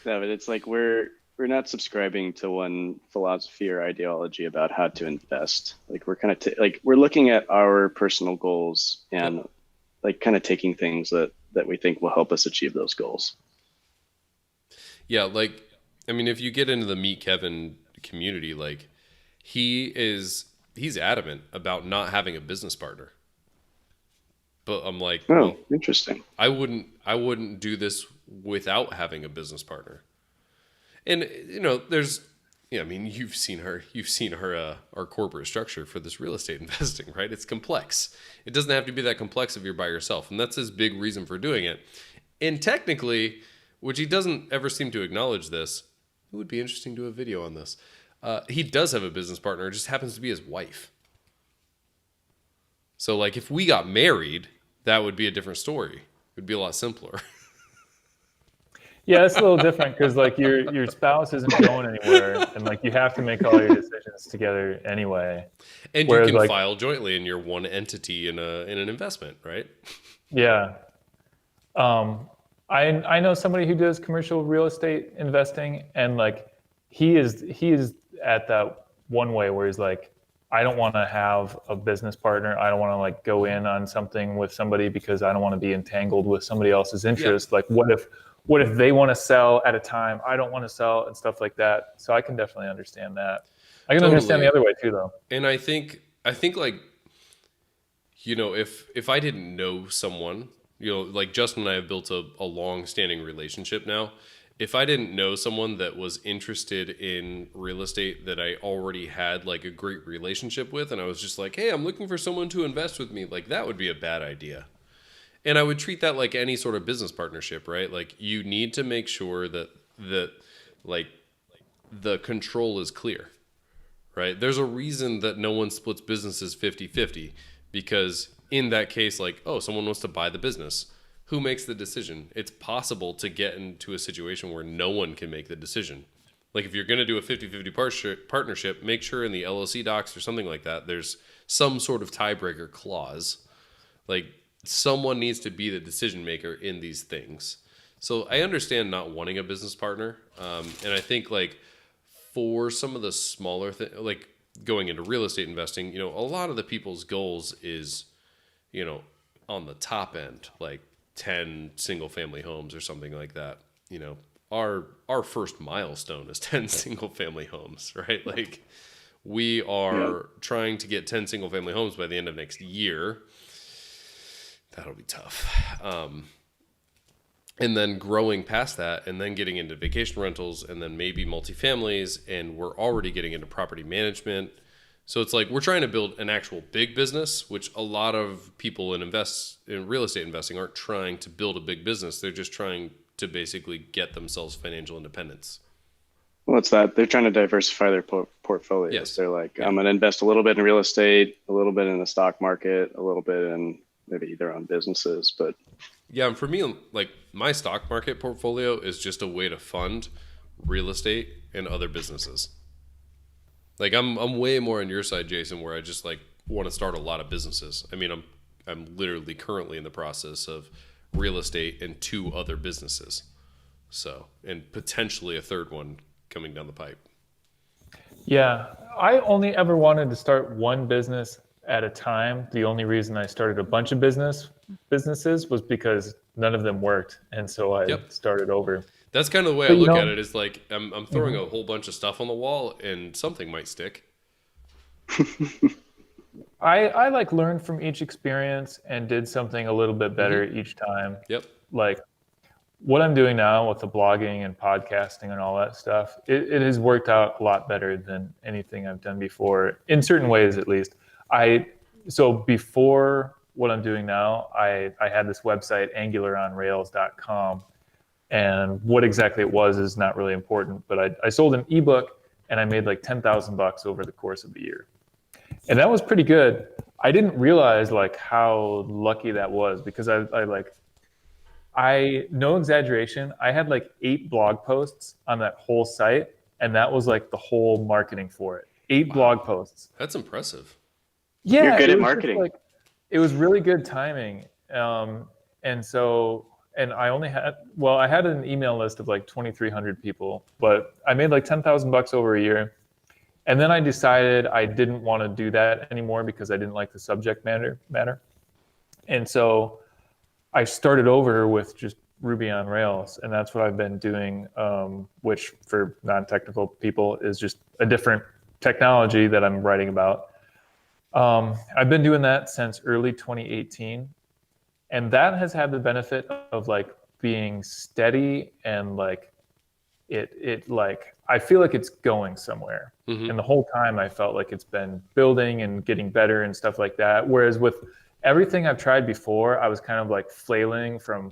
No, but it's like we're not subscribing to one philosophy or ideology about how to invest. Like we're kind of like we're looking at our personal goals and like kind of taking things that we think will help us achieve those goals. Yeah, like I mean, if you get into the Meet Kevin community, like he's adamant about not having a business partner. But I'm like, well, interesting. I wouldn't do this without having a business partner. And there's I mean, you've seen our corporate structure for this real estate investing, right? It's complex. It doesn't have to be that complex if you're by yourself, and that's his big reason for doing it. And technically, which he doesn't ever seem to acknowledge this, it would be interesting to do a video on this. He does have a business partner. It just happens to be his wife. So, like, if we got married, that would be a different story. It would be a lot simpler. Yeah, it's a little different because, like, your spouse isn't going anywhere, and like you have to make all your decisions together anyway. And you can file jointly, and you're one entity in an investment, right? Yeah. I know somebody who does commercial real estate investing, and like he is at that one way where he's like, I don't want to have a business partner. I don't want to like go in on something with somebody because I don't want to be entangled with somebody else's interest. Yeah. Like what if they want to sell at a time I don't want to sell and stuff like that. So I can definitely understand that. I can understand the other way too, though. And I think like, if I didn't know someone, like Justin and I have built a long-standing relationship now. If I didn't know someone that was interested in real estate that I already had like a great relationship with, and I was just like, hey, I'm looking for someone to invest with me, like that would be a bad idea. And I would treat that like any sort of business partnership, right? Like you need to make sure that like the control is clear, right? There's a reason that no one splits businesses 50-50, because in that case, like, oh, someone wants to buy the business. Who makes the decision? It's possible to get into a situation where no one can make the decision. Like if you're going to do a 50-50 partnership, make sure in the LLC docs or something like that, there's some sort of tiebreaker clause. Like someone needs to be the decision maker in these things. So I understand not wanting a business partner. And I think like for some of the smaller things, like going into real estate investing, you know, a lot of the people's goals is, you know, on the top end, like 10 single family homes or something like that. You know, our first milestone is 10 single family homes, right? Like we are trying to get 10 single family homes by the end of next year. That'll be tough. And then growing past that, and then getting into vacation rentals, and then maybe multifamilies, and we're already getting into property management. So it's like we're trying to build an actual big business, which a lot of people in real estate investing aren't trying to build a big business. They're just trying to basically get themselves financial independence. Well, it's that they're trying to diversify their portfolios. Yes. They're like, I'm going to invest a little bit in real estate, a little bit in the stock market, a little bit in maybe their own businesses. But yeah, and for me, like my stock market portfolio is just a way to fund real estate and other businesses. Like I'm way more on your side, Jason, where I just like want to start a lot of businesses. I mean, I'm literally currently in the process of real estate and 2 other businesses. So, and potentially a third one coming down the pipe. Yeah, I only ever wanted to start one business at a time. The only reason I started a bunch of businesses was because none of them worked, and so I started over. That's kind of the way I look at it. Is like I'm throwing a whole bunch of stuff on the wall, and something might stick. I like learned from each experience and did something a little bit better each time. Yep. Like what I'm doing now with the blogging and podcasting and all that stuff, it has worked out a lot better than anything I've done before, in certain ways at least. So before what I'm doing now, I had this website, angularonrails.com, and what exactly it was is not really important, but I sold an ebook and I made like $10,000 over the course of the year. And that was pretty good. I didn't realize like how lucky that was, because I no exaggeration, I had like 8 blog posts on that whole site, and that was like the whole marketing for it. 8 blog posts. That's impressive. Yeah, you're good at marketing. It was really good timing. And I had an email list of like 2,300 people, but I made like $10,000 over a year. And then I decided I didn't want to do that anymore because I didn't like the subject matter. And so I started over with just Ruby on Rails, and that's what I've been doing, which for non-technical people is just a different technology that I'm writing about. I've been doing that since early 2018, and that has had the benefit of like being steady and like it like I feel like it's going somewhere. And the whole time I felt like it's been building and getting better and stuff like that. Whereas with everything I've tried before, I was kind of like flailing from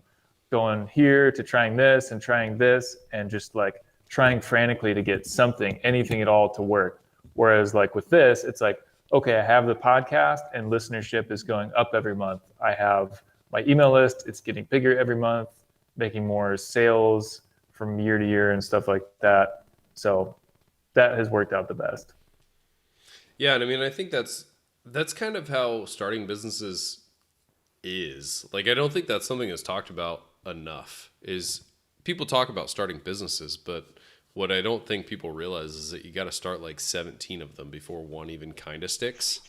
going here to trying this and just like trying frantically to get something, anything at all to work. Whereas like with this, it's like, okay, I have the podcast and listenership is going up every month. I have my email list, it's getting bigger every month, making more sales from year to year and stuff like that. So that has worked out the best. Yeah, and I mean, I think that's kind of how starting businesses is. Like, I don't think that's something that's talked about enough. Is people talk about starting businesses, but what I don't think people realize is that you got to start like 17 of them before one even kind of sticks.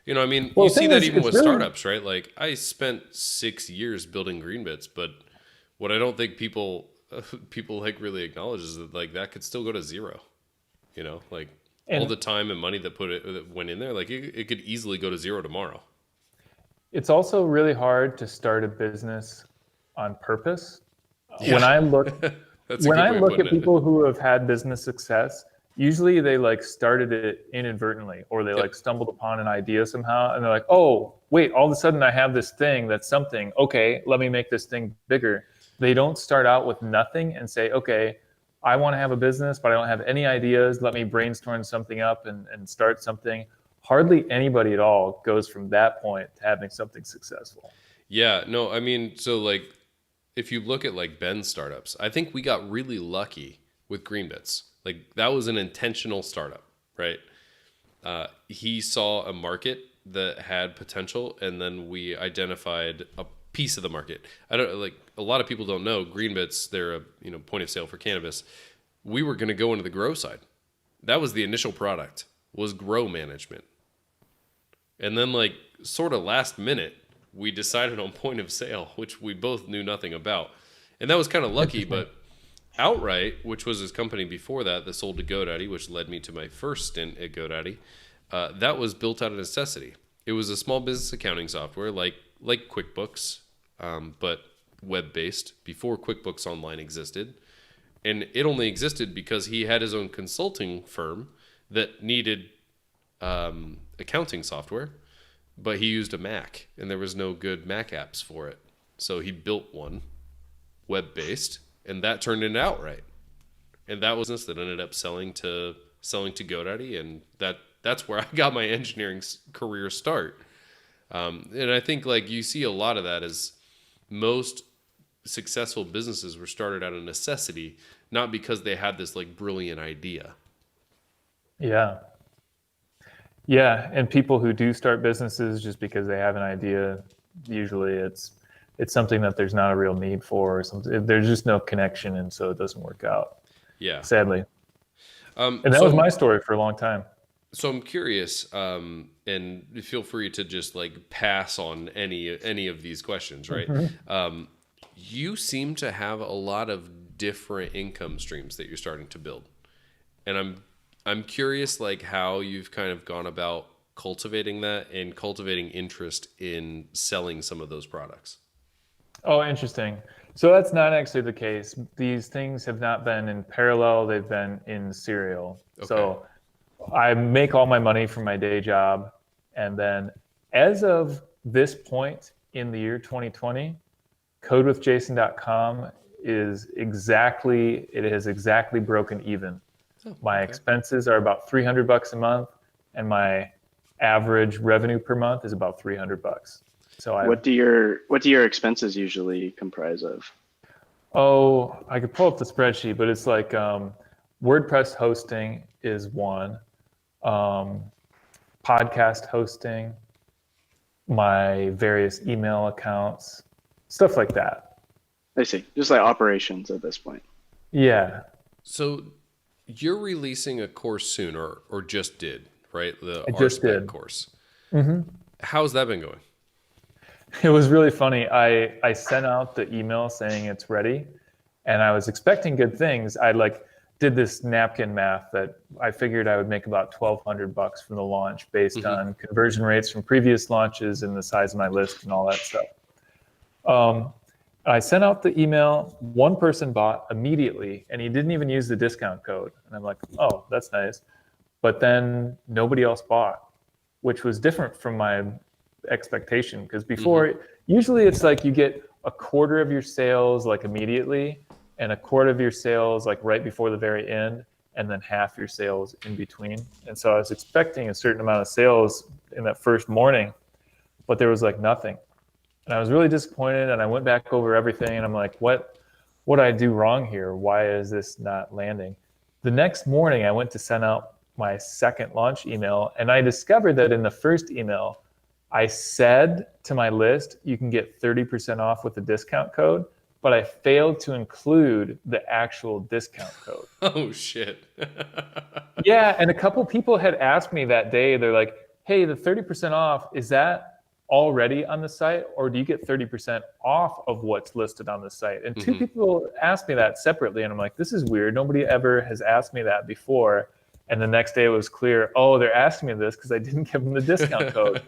You know, I mean, you see that even with startups, right? Like, I spent 6 years building Greenbits, but what I don't think people like really acknowledge is that like that could still go to zero. You know, like all the time and money that went in there, like it could easily go to zero tomorrow. It's also really hard to start a business on purpose. Yeah. When I look at people who have had business success, usually they like started it inadvertently, or they like stumbled upon an idea somehow, and they're like, oh, wait, all of a sudden I have this thing that's something. Okay, let me make this thing bigger. They don't start out with nothing and say, okay, I want to have a business, but I don't have any ideas. Let me brainstorm something up and start something. Hardly anybody at all goes from that point to having something successful. Yeah, no, I mean, so like if you look at like Ben's startups, I think we got really lucky with Greenbits. Like that was an intentional startup, right? He saw a market that had potential, and then we identified a piece of the market. I don't like a lot of people don't know Greenbits. They're a point of sale for cannabis. We were going to go into the grow side. that was the initial product, was grow management. And then like sort of last minute, we decided on point of sale, which we both knew nothing about. And that was kind of lucky, but Outright, which was his company before that sold to GoDaddy, which led me to my first stint at GoDaddy, that was built out of necessity. It was a small business accounting software like QuickBooks, but web-based before QuickBooks Online existed. And it only existed because he had his own consulting firm that needed accounting software, but he used a Mac, and there was no good Mac apps for it. So he built one web-based, and that turned into Outright. And that was business that ended up selling to GoDaddy, and that's where I got my engineering career start. And I think like you see a lot of that as most successful businesses were started out of necessity, not because they had this like brilliant idea. Yeah. Yeah. And people who do start businesses just because they have an idea, usually it's something that there's not a real need for, or something. There's just no connection. And so it doesn't work out. Yeah. Sadly. And that was my story for a long time. So I'm curious, and feel free to just like pass on any of these questions, right? Mm-hmm. You seem to have a lot of different income streams that you're starting to build, and I'm curious like how you've kind of gone about cultivating that and cultivating interest in selling some of those products. Oh, interesting. So that's not actually the case. These things have not been in parallel; they've been in serial. Okay. So I make all my money from my day job, and then as of this point in the year 2020, codewithjason.com has exactly broken even. My expenses are about $300 a month, and my average revenue per month is about $300. So what do your expenses usually comprise of? Oh, I could pull up the spreadsheet, but it's like WordPress hosting is one, podcast hosting, my various email accounts, stuff like that. I see. Just like operations at this point. Yeah. So you're releasing a course soon, or just did, right? The RSpec course. Mm-hmm. How's that been going? It was really funny. I sent out the email saying it's ready, and I was expecting good things. I did this napkin math that I figured I would make about $1,200 from the launch based mm-hmm. on conversion rates from previous launches and the size of my list and all that stuff. I sent out the email. One person bought immediately, and he didn't even use the discount code. And I'm like, oh, that's nice. But then nobody else bought, which was different from my expectation. Because before, mm-hmm. usually it's like you get a quarter of your sales like immediately, and a quarter of your sales like right before the very end, and then half your sales in between. And so I was expecting a certain amount of sales in that first morning, but there was like nothing. And I was really disappointed, and I went back over everything, and I'm like, what did I do wrong here? Why is this not landing? The next morning, I went to send out my second launch email, and I discovered that in the first email, I said to my list, you can get 30% off with the discount code, but I failed to include the actual discount code. Oh, shit. Yeah, and a couple people had asked me that day, they're like, hey, the 30% off, is that already on the site, or do you get 30% off of what's listed on the site? And two mm-hmm. people asked me that separately, and I'm like, this is weird. Nobody ever has asked me that before. And the next day it was clear, oh, they're asking me this because I didn't give them the discount code.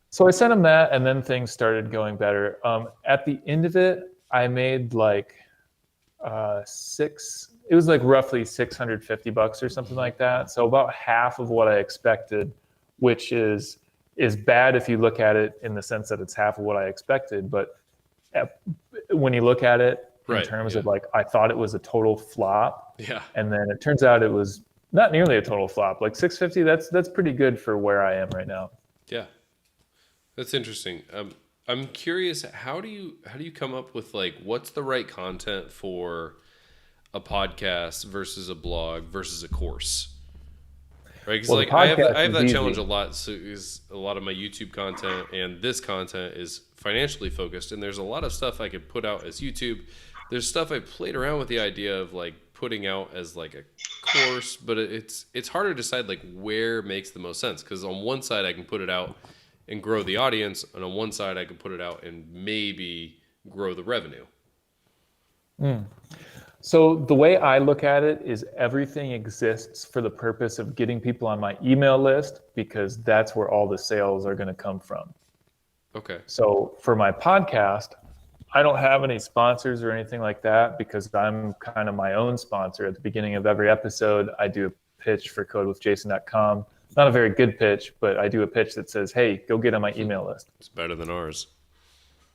So I sent them that, and then things started going better. At the end of it, I made like it was like roughly $650 or something like that. So about half of what I expected, which is bad if you look at it in the sense that it's half of what I expected. But when you look at it in terms of like, I thought it was a total flop. Yeah. And then it turns out it was not nearly a total flop. Like $650, that's pretty good for where I am right now. Yeah. That's interesting. I'm curious, how do you come up with like, what's the right content for a podcast versus a blog versus a course? Right, because like I have that challenge a lot. So is a lot of my YouTube content and this content is financially focused, and there's a lot of stuff I could put out as YouTube. There's stuff I played around with the idea of like putting out as like a course, but it's harder to decide like where makes the most sense. Because on one side I can put it out and grow the audience, and on one side I can put it out and maybe grow the revenue. So the way I look at it is everything exists for the purpose of getting people on my email list, because that's where all the sales are going to come from. Okay. So for my podcast, I don't have any sponsors or anything like that, because I'm kind of my own sponsor. At the beginning of every episode, I do a pitch for codewithjason.com. Not a very good pitch, but I do a pitch that says, hey, go get on my email list. It's better than ours.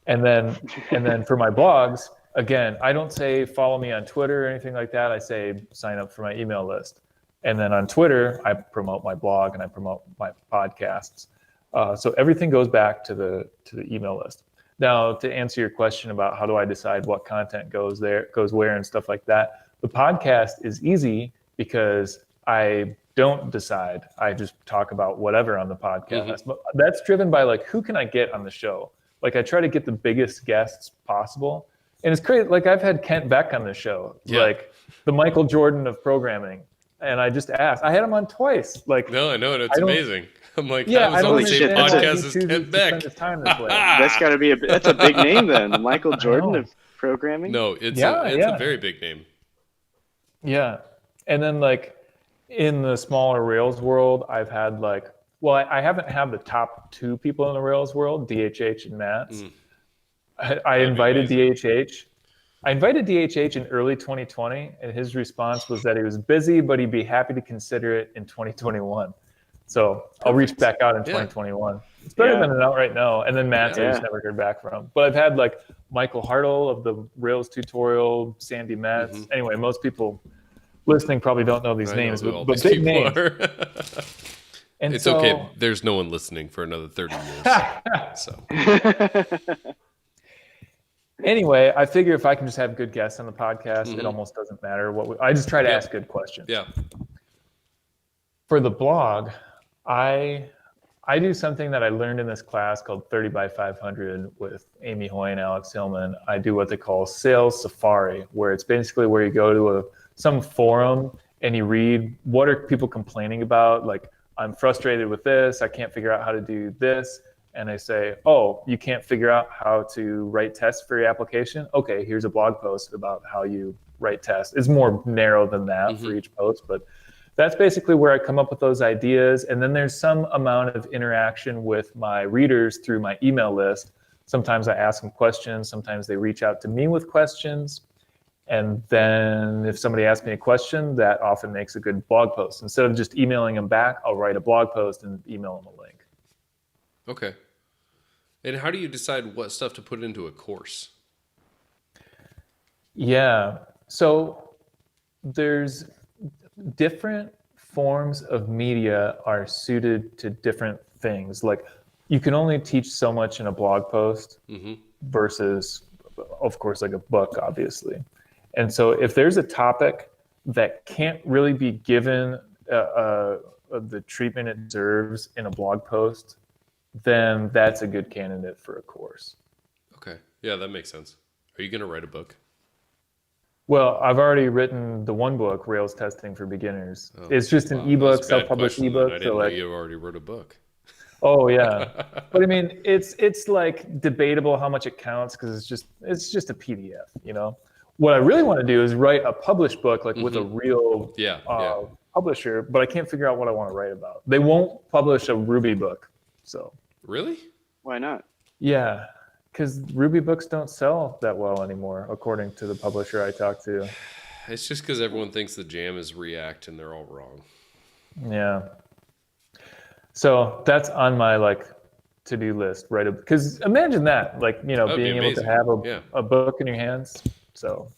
And then for my blogs, again, I don't say follow me on Twitter or anything like that. I say sign up for my email list. And then on Twitter, I promote my blog and I promote my podcasts. So everything goes back to the email list. Now, to answer your question about how do I decide what content goes where and stuff like that, the podcast is easy because I don't decide. I just talk about whatever on the podcast. But that's driven by like, who can I get on the show? Like I try to get the biggest guests possible. And it's crazy. Like I've had Kent Beck on the show, like the Michael Jordan of programming. And I just asked, I had him on twice. Like, no, I know. It's amazing. I'm like, yeah, I was on the same understand podcast as Kent Beck. That's got to be that's a big name then. The Michael Jordan of programming. No, it's a very big name. Yeah. And then like in the smaller Rails world, I've had like, well, I haven't had the top two people in the Rails world, DHH and Mats. I invited DHH. I invited DHH in early 2020, and his response was that he was busy, but he'd be happy to consider it in 2021. So I'll reach back out in 2021. It's better than an outright no. And then Mats, I just never heard back from. But I've had like Michael Hartle of the Rails tutorial, Sandy Metz. Anyway, most people listening probably don't know these names, but big names. And it's okay. There's no one listening for another 30 years. So. Anyway, I figure if I can just have good guests on the podcast, it almost doesn't matter I just try to ask good questions. Yeah. For the blog, I do something that I learned in this class called 30 by 500 with Amy Hoy and Alex Hillman. I do what they call sales safari, where it's basically where you go to some forum and you read what are people complaining about. Like, I'm frustrated with this. I can't figure out how to do this. And I say, oh, you can't figure out how to write tests for your application? Okay, here's a blog post about how you write tests. It's more narrow than that for each post, but that's basically where I come up with those ideas. And then there's some amount of interaction with my readers through my email list. Sometimes I ask them questions. Sometimes they reach out to me with questions. And then if somebody asks me a question, that often makes a good blog post. Instead of just emailing them back, I'll write a blog post and email them a link. Okay. And how do you decide what stuff to put into a course? Yeah. So there's different forms of media are suited to different things. Like you can only teach so much in a blog post versus, of course, like a book, obviously. And so if there's a topic that can't really be given the treatment it deserves in a blog post, then that's a good candidate for a course. Okay. Yeah, that makes sense. Are you going to write a book? Well, I've already written the one book, Rails Testing for Beginners. It's just an ebook, self-published ebook. I didn't know you already wrote a book. Oh yeah, but I mean, it's like debatable how much it counts because it's just a PDF. You know, what I really want to do is write a published book, like with a real publisher. But I can't figure out what I want to write about. They won't publish a Ruby book. So really? Why not? Yeah, because Ruby books don't sell that well anymore, according to the publisher I talked to. It's just because everyone thinks the jam is React, and they're all wrong. Yeah. So that's on my to-do list, right? Because imagine that, being able to have a book in your hands. So.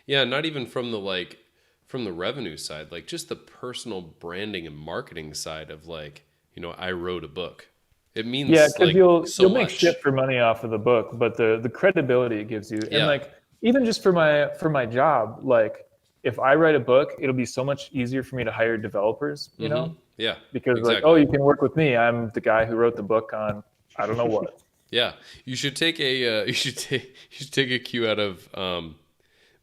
Yeah, not even from the revenue side, like just the personal branding and marketing side of I wrote a book. It means because you'll make much. Shit for money off of the book, but the credibility it gives you, and even just for my job, if I write a book, it'll be so much easier for me to hire developers, you know? Yeah. Because you can work with me. I'm the guy who wrote the book on I don't know what. Yeah, you should take a cue out of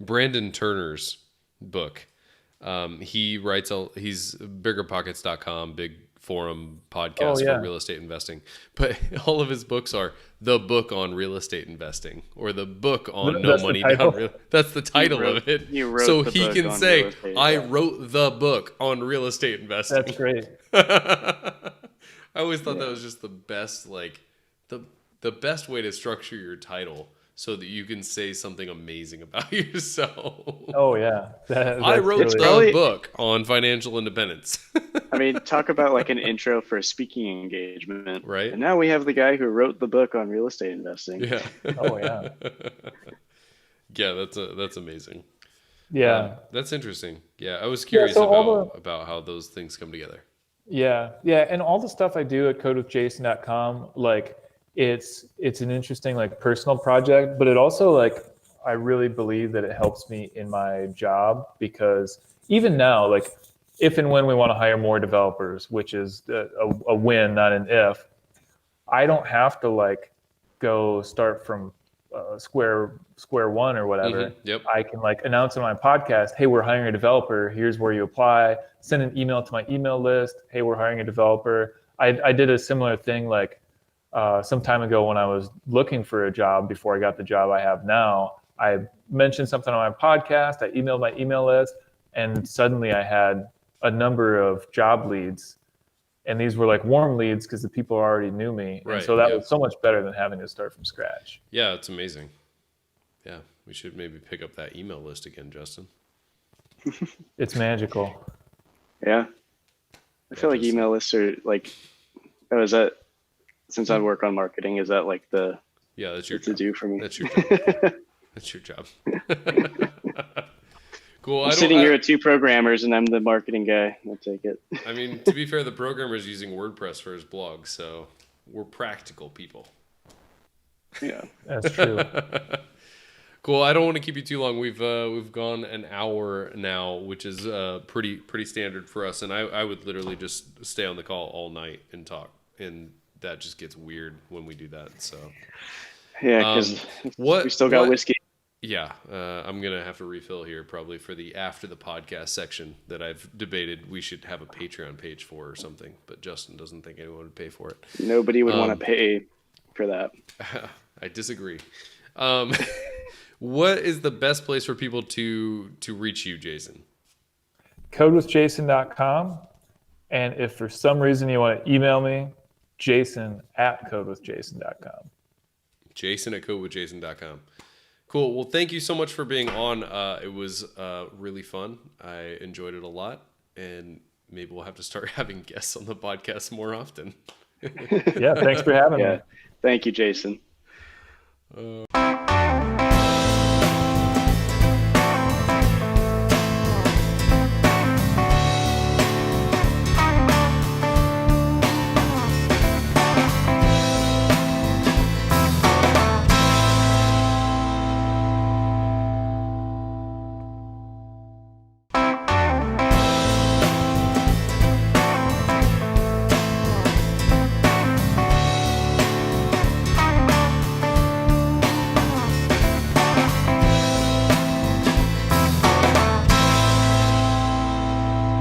Brandon Turner's book. He writes, he's biggerpockets.com, big forum podcast for real estate investing. But all of his books are the book on real estate investing or the book on no money down. That's the title of it. So he can say, I wrote the book on real estate investing. That's great. I always thought that was just the best, like the best way to structure your title so that you can say something amazing about yourself. Oh yeah. I wrote the book on financial independence. I mean, talk about like an intro for a speaking engagement. Right. And now we have the guy who wrote the book on real estate investing. Yeah. Oh yeah. Yeah, that's amazing. Yeah. That's interesting. Yeah, I was curious about how those things come together. Yeah. Yeah. And all the stuff I do at codewithjason.com, like it's an interesting like personal project, but it also like I really believe that it helps me in my job because even now, like if and when we want to hire more developers, which is a win, not an if, I don't have to like go start from square one or whatever. Mm-hmm. Yep. I can like announce on my podcast, hey, we're hiring a developer. Here's where you apply. Send an email to my email list. Hey, we're hiring a developer. I did a similar thing like some time ago when I was looking for a job before I got the job I have now. I mentioned something on my podcast. I emailed my email list, and suddenly I had a number of job leads. And these were like warm leads because the people already knew me. Right. And so that was so much better than having to start from scratch. Yeah, it's amazing. Yeah, we should maybe pick up that email list again, Justin. It's magical. Yeah. I feel like email lists are like, is that, since I work on marketing, is that like that's your to do for me? That's your job. That's your job. Cool. I'm sitting here with two programmers and I'm the marketing guy. I'll take it. I mean, to be fair, the programmer is using WordPress for his blog, so we're practical people. Yeah, that's true. Cool. I don't want to keep you too long. We've gone an hour now, which is pretty standard for us. And I would literally just stay on the call all night and talk, and that just gets weird when we do that. So yeah, because we still got whiskey. Yeah, I'm going to have to refill here probably for the after the podcast section that I've debated we should have a Patreon page for or something, but Justin doesn't think anyone would pay for it. Nobody would want to pay for that. I disagree. What is the best place for people to reach you, Jason? Codewithjason.com. And if for some reason you want to email me, jason@codewithjason.com. Jason@codewithjason.com. Cool. Well, thank you so much for being on. It was really fun. I enjoyed it a lot. And maybe we'll have to start having guests on the podcast more often. Yeah, thanks for having me. Thank you, Jason.